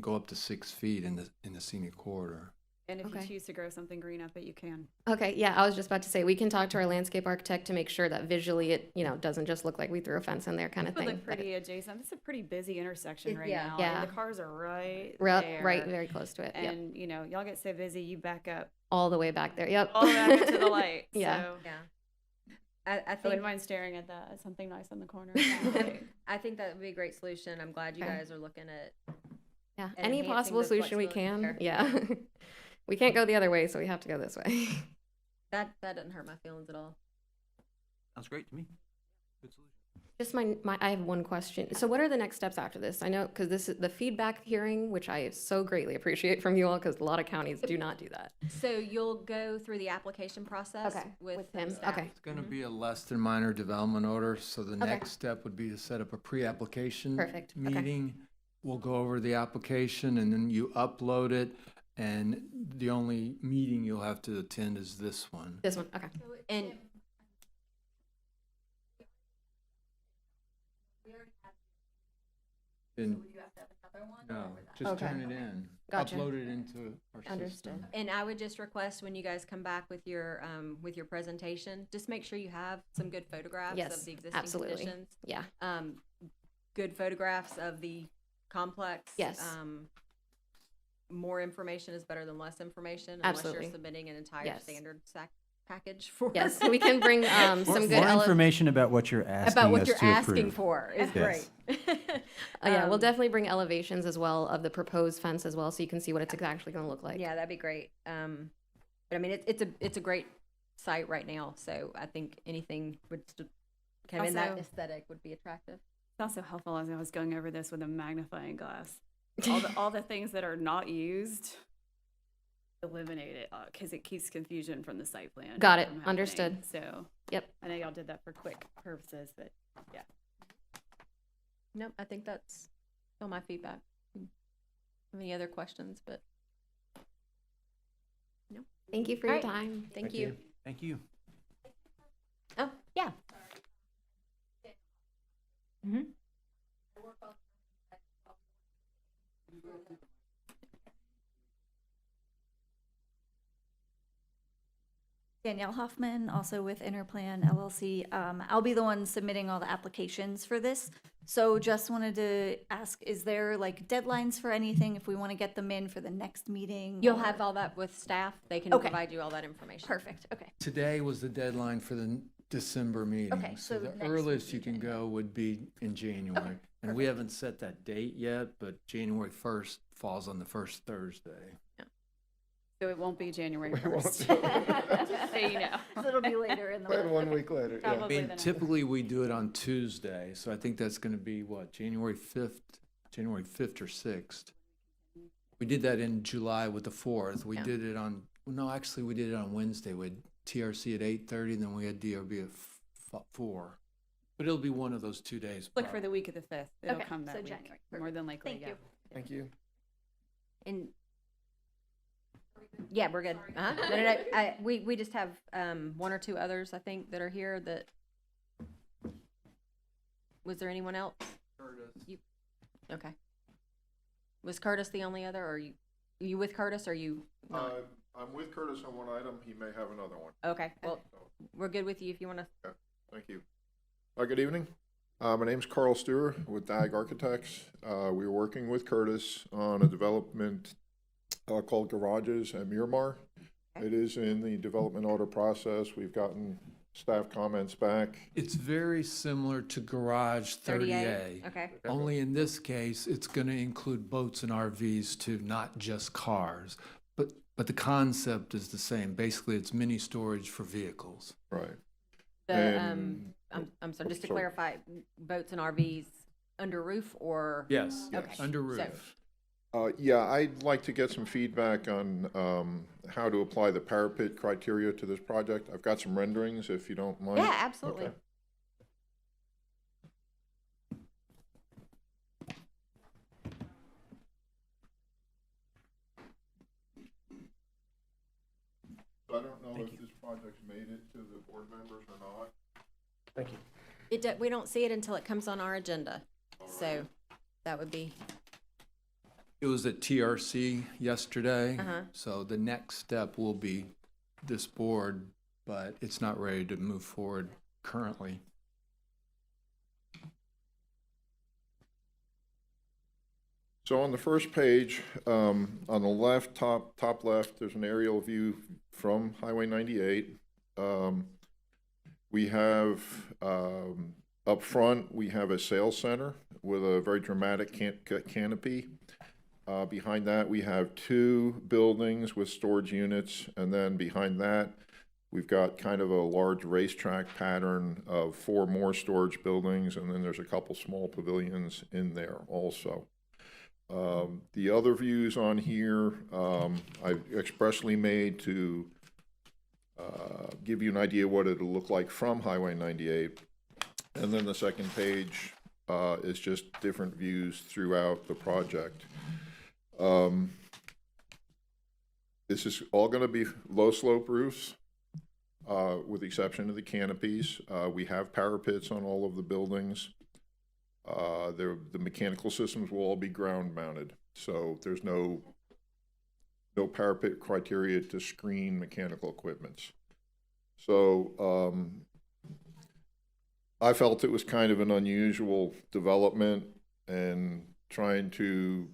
D: go up to 6 feet in the scenic corridor.
B: And if
L: Okay.
B: you choose to grow something green up it, you can.
L: Okay, yeah, I was just about to say, we can talk to our landscape architect to make sure that visually it, doesn't just look like we threw a fence in there kind
B: It
L: of
B: would
L: thing.
B: look pretty adjacent. It's a pretty busy intersection right
E: yeah.
B: now.
L: Yeah.
B: The cars are right
L: Right,
B: there.
L: right, very close to it. Yep.
B: And, y'all get so busy, you back up
L: All the way back there. Yep.
B: all the way back up to the light.
L: Yeah.
B: So
E: Yeah. I
B: I
E: think
B: wouldn't mind staring at that, something nice on the corner.
E: I think that would be a great solution. I'm glad you
L: Okay.
E: guys are looking at
L: Yeah.
E: and
L: Any
E: enhancing
L: possible
E: the
L: solution we
E: flexibility
L: can.
E: there.
L: Yeah. We can't go the other way, so we have to go this way.
E: that. That doesn't hurt my feelings at all.
M: Sounds great to me. Good solution.
L: Just I have one question. So what are the next steps after this? I know, because this is the feedback hearing, which I so greatly appreciate from you all, because a lot of counties do not do that.
E: So you'll go through the application process
L: Okay,
E: with
L: him.
E: staff.
L: Okay.
D: It's going to be a less than minor development order, so the
L: Okay.
D: next step would be to set up a pre-application
L: Perfect, okay.
D: meeting. We'll go over the application, and then you upload it, and the only meeting you'll have to attend is this one.
L: This one, okay.
E: And
D: And, no, just
L: Okay.
D: turn it in.
L: Gotcha.
D: Upload it into our
L: Understood.
D: system.
E: And I would just request when you guys come back with your presentation, just make sure you have some good photographs
L: Yes,
E: of the existing
L: absolutely.
E: conditions.
L: Yeah.
E: Good photographs of the complex.
L: Yes.
E: More information is better than less information unless
L: Absolutely.
E: you're submitting an entire
L: Yes.
E: standard package for.
L: Yes, we can bring some good
G: More information about what you're asking
E: About what
G: us
E: you're
G: to
E: asking
G: approve.
E: for is
G: Yes.
E: great.
L: Yeah, we'll definitely bring elevations as well of the proposed fence as well, so you can see what it's actually going to look like.
E: Yeah, that'd be great. But I mean, it's a great site right now, so I think anything would kind of in that
B: Also-
E: aesthetic would be attractive.
B: It's also helpful as I was going over this with a magnifying glass. All the things that are not used, eliminate it because it keeps confusion from the site plan.
L: Got it.
B: from happening.
L: Understood.
B: So
L: Yep.
B: I know y'all did that for quick purposes, but yeah.
E: Nope, I think that's all my feedback. Any other questions? But
L: Thank you for
E: All
L: your
E: right.
L: time.
E: thank you.
M: Thank you.
E: Oh, yeah. Mm-hmm.
N: Danielle Hoffman, also with Interplan LLC. I'll be the one submitting all the applications for this. So just wanted to ask, is there like deadlines for anything if we want to get them in for the next meeting?
E: You'll
N: or-
E: have all that with staff. They can
N: Okay.
E: provide you all that information.
N: Perfect, okay.
D: Today was the deadline for the December meeting.
N: Okay,
D: So
N: so
D: the
N: next would
D: earliest
N: be
D: you can
N: January.
D: go would be in January. And we haven't set that date yet, but January 1st falls on the first Thursday.
B: So it won't be January
C: We won't
B: 1st.
C: do it.
B: So you know.
N: So it'll be later in the
C: Wait,
N: month.
C: 1 week later, yeah.
D: I
B: Probably
D: mean,
B: the next-
D: typically we do it on Tuesday, so I think that's gonna be what, January 5th or 6th. We did that in July with the 4th. We
E: Yeah.
D: did it on, no, actually, we did it on Wednesday. We had TRC at 8:30, and then we had DRB at 4. But it'll be one of those 2 days.
B: Look for the week of the 5th. It'll
N: Okay,
B: come
N: so
B: that week,
N: January.
B: more than likely.
N: Thank
B: yeah.
N: you.
C: Thank you.
E: And, yeah, we're good. Uh-huh. No, we just have, one or two others, I think, that are here that, was there anyone else? You, okay. Was Curtis the only other, or are you with Curtis, or you not?
O: I'm with Curtis on one item. He may have another one.
E: Okay, well, we're good with you if you wanna.
O: Thank you. Good evening. My name's Carl Stewart with DAG Architects. We were working with Curtis on a development called Garages at Miramar. It is in the development order process. We've gotten staff comments back.
D: It's very similar to Garage 30A.
E: Okay.
D: Only in this case, it's going to include boats and RVs too, not just cars. But the concept is the same. Basically, it's mini storage for vehicles.
O: Right.
E: I'm sorry, just to clarify, boats and RVs under roof or?
D: Yes,
E: Okay.
D: under roof.
O: Yeah, I'd like to get some feedback on how to apply the parapet criteria to this project. I've got some renderings, if you don't mind.
E: Yeah, absolutely.
O: Okay. So I don't know if this project's made it to the board members or not.
A: Thank you.
E: We don't see it until it comes on our agenda, so that would be,
D: It was at TRC yesterday,
E: Uh-huh.
D: so the next step will be this board, but it's not ready to move forward currently.
O: So on the first page, on the left, top left, there's an aerial view from Highway 98. We have, up front, we have a sales center with a very dramatic canopy. Behind that, we have two buildings with storage units, and then behind that, we've got kind of a large racetrack pattern of 4 more storage buildings, and then there's a couple small pavilions in there also. The other views on here, I've expressly made to give you an idea what it'll look like from Highway 98. And then the second page is just different views throughout the project. This is all going to be low slope roofs, with the exception of the canopies. We have parapets on all of the buildings. The mechanical systems will all be ground mounted, so there's no parapet criteria to screen mechanical equipments. So I felt it was kind of an unusual development, and trying to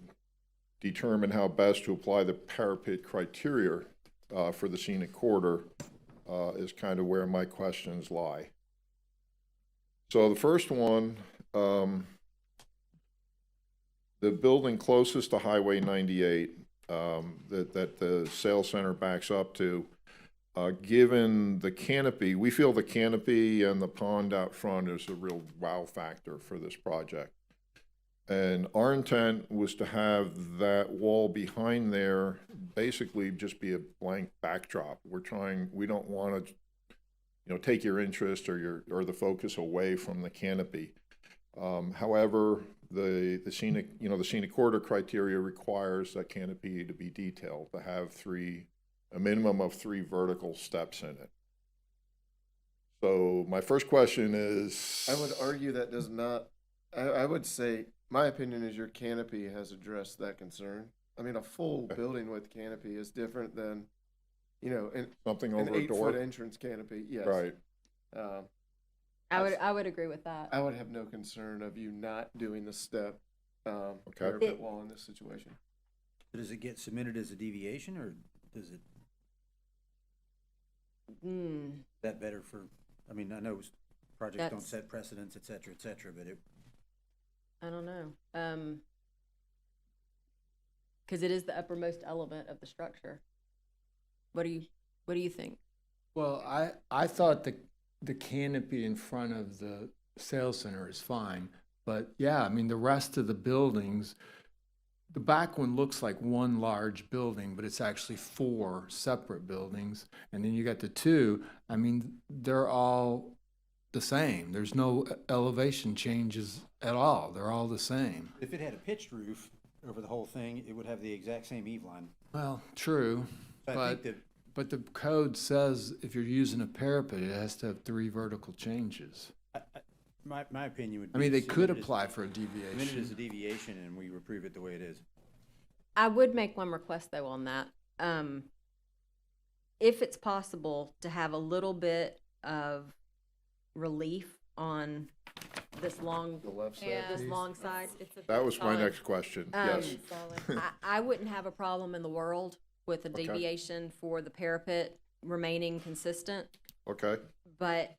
O: determine how best to apply the parapet criteria for the scenic corridor is kind of where my questions lie. So the first one, the building closest to Highway 98 that the sales center backs up to, given the canopy, we feel the canopy and the pond out front is a real wow factor for this project. And our intent was to have that wall behind there basically just be a blank backdrop. We don't want to, take your interest or the focus away from the canopy. However, the scenic corridor criteria requires that canopy to be detailed, to have a minimum of 3 vertical steps in it. So my first question is,
J: I would argue that does not, I would say, my opinion is your canopy has addressed that concern. I mean, a full building with canopy is different than,
O: something
J: an
O: over a door.
J: 8-foot entrance canopy, yes.
O: Right.
E: I would agree with that.
J: I would have no concern of you not doing the step,
O: Okay.
J: parapet wall in this situation.
M: Does it get submitted as a deviation, or does it, that better for, I mean, I know projects don't
E: That's-
M: set precedents, et cetera, but it,
E: I don't know. Because it is the uppermost element of the structure. What do you think?
D: Well, I thought the canopy in front of the sales center is fine, but yeah, I mean, the rest of the buildings, the back one looks like one large building, but it's actually 4 separate buildings. And then you got the 2, I mean, they're all the same. There's no elevation changes at all. They're all the same.
M: if it had a pitched roof, over the whole thing, it would have the exact same eve line.
D: Well, true,
M: So I think that,
D: but the code says if you're using a parapet, it has to have 3 vertical changes.
M: my opinion would be.
D: I mean, they could
M: submit it as-
D: apply for a
M: Submit it as
D: deviation.
M: a deviation and we approve it the way it is.
E: I would make one request though on that. If it's possible to have a little bit of relief on this long,
J: The left side,
E: this
J: please.
E: long side.
O: That was my
E: Solid.
O: next question, yes.
E: I wouldn't have a problem in the world with a
O: Okay.
E: deviation for the parapet remaining consistent,
O: Okay,
E: but,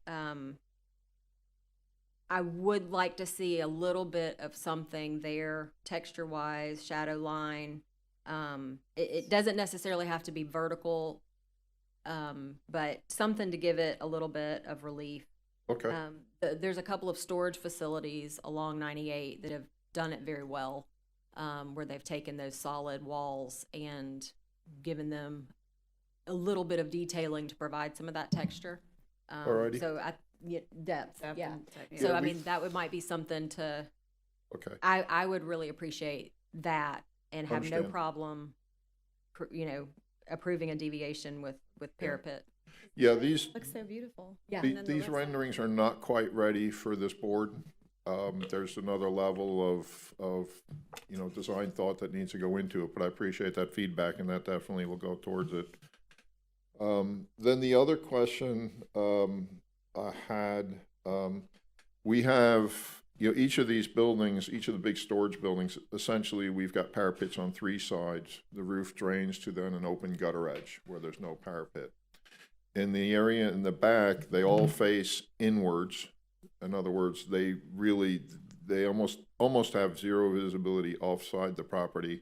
E: I would like to see a little bit of something there, texture-wise, shadow line. It doesn't necessarily have to be vertical, but something to give it a little bit of relief.
O: okay,
E: There's a couple of storage facilities along 98 that have done it very well, where they've taken those solid walls and given them a little bit of detailing to provide some of that texture.
O: Alrighty.
E: So depth,
B: Depth
E: yeah.
B: and tech,
E: So
O: Yeah,
E: I
O: we-
E: mean, that might be something to,
O: okay.
E: I would really appreciate that and have no
O: Understand.
E: problem, approving a deviation with parapet.
O: Yeah, these,
B: Looks so beautiful.
E: Yeah.
O: The-
B: And then the
O: These
B: left side.
O: renderings are not quite ready for this board. There's another level of, design thought that needs to go into it, but I appreciate that feedback, and that definitely will go towards it. Then the other question, I had, we have, each of these buildings, each of the big storage buildings, essentially, we've got parapets on 3 sides. The roof drains to then an open gutter edge where there's no parapet. In the area in the back, they all face inwards. In other words, they almost have zero visibility offside the property.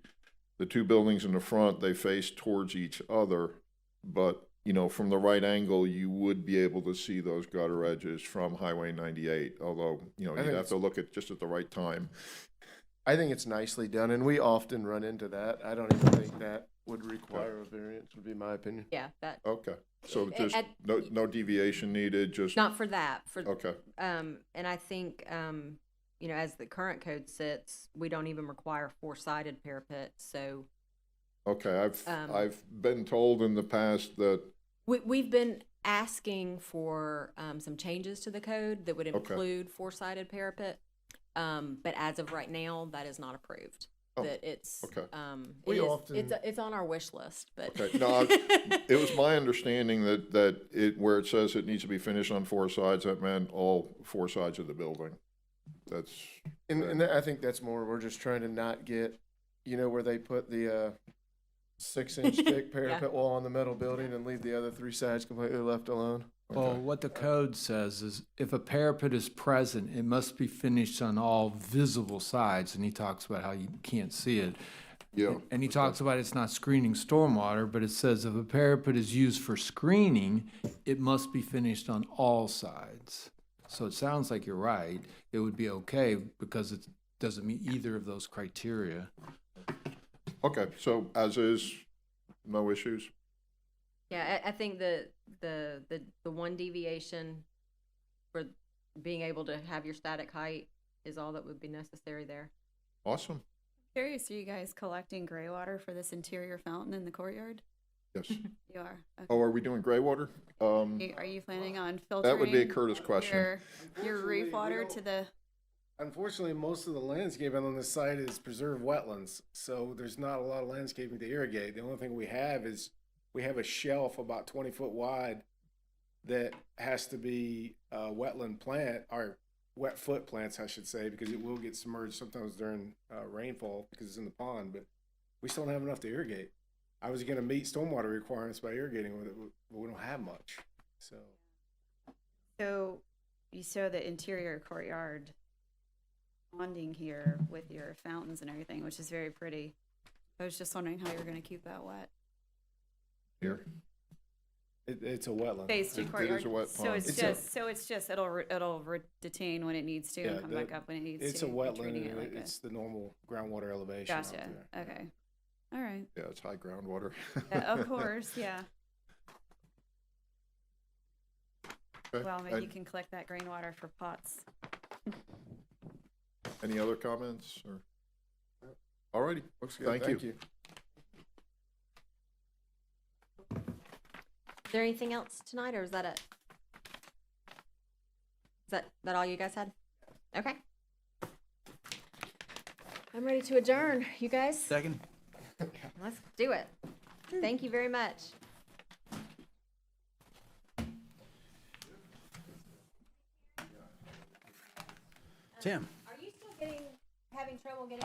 O: The 2 buildings in the front, they face towards each other, but, from the right angle, you would be able to see those gutter edges from Highway 98, although, you'd
C: think
O: have to look at just at the right time.
J: I think it's nicely done, and we often run into that. I don't even think that would require a variance, would be my opinion.
E: Yeah, that,
O: Okay, so
E: A-
O: just
E: at-
O: no deviation needed, just,
E: not for that, for,
O: okay,
E: and I think, as the current code sits, we don't even require 4-sided parapet, so
O: okay.
E: Um,
O: I've been told in the past that,
E: we've been asking for, some changes to the code that would
O: Okay.
E: include 4-sided parapet. But as of right now, that is not approved.
O: Oh,
E: That it's,
O: okay.
J: We
E: it is-
J: often-
E: it's on our wish list, but.
O: Okay, no, it was my understanding that where it says it needs to be finished on 4 sides, that meant all 4 sides of the building. That's,
J: And I think that's more, we're just trying to not get, where they put the 6-inch thick parapet wall on the metal building and leave the other 3 sides completely left alone.
D: Well,
O: okay,
D: what the code says is if a parapet is present, it must be finished on all visible sides, and he talks about how you can't see it.
O: yeah.
D: And he talks about it's not screening stormwater, but it says if a parapet is used for screening, it must be finished on all sides. So it sounds like you're right. It would be okay because it doesn't meet either of those criteria.
O: Okay, so as is, no issues?
E: Yeah, I think the one deviation for being able to have your static height is all that would be necessary there.
O: Awesome,
B: Curious, are you guys collecting gray water for this interior fountain in the courtyard?
O: yes.
B: You are. Okay.
O: Oh, are we doing gray water?
B: Are you planning on filtering?
O: That would be a Curtis question.
B: Your roof water to the,
C: Unfortunately, most of the landscaping on this site is preserved wetlands, so there's not a lot of landscaping to irrigate. The only thing we have is, we have a shelf about 20 foot wide that has to be a wetland plant, or wet foot plants, I should say, because it will get submerged sometimes during rainfall because it's in the pond, but we still don't have enough to irrigate. I was gonna meet stormwater requirements by irrigating with it, but we don't have much, so.
B: so you show the interior courtyard bonding here with your fountains and everything, which is very pretty. I was just wondering how you're gonna keep that wet.
O: Here,
C: It's a wetland.
B: Phase 2
O: It is
B: courtyard.
O: a wet
B: So
O: pond.
B: it's just, it'll detain when it needs to
C: Yeah,
B: and come back up when it needs to.
C: It's a
B: You're
C: wetland,
B: treating it
C: and
B: like
C: it's the normal groundwater elevation out
B: Gotcha,
C: there.
B: okay. All right,
O: yeah, it's high groundwater.
B: yeah, of course, yeah.
O: Okay,
B: Well, maybe
O: and
B: you can collect that grain water for pots.
O: Any other comments, or? All righty.
J: Looks good.
O: Thank you.
E: Is there anything else tonight, or is that it? Is that all you guys had? Okay. I'm ready to adjourn. You guys?
M: Second?
E: Let's do it. Thank you very much.
M: Tim?
E: Are you still having trouble getting?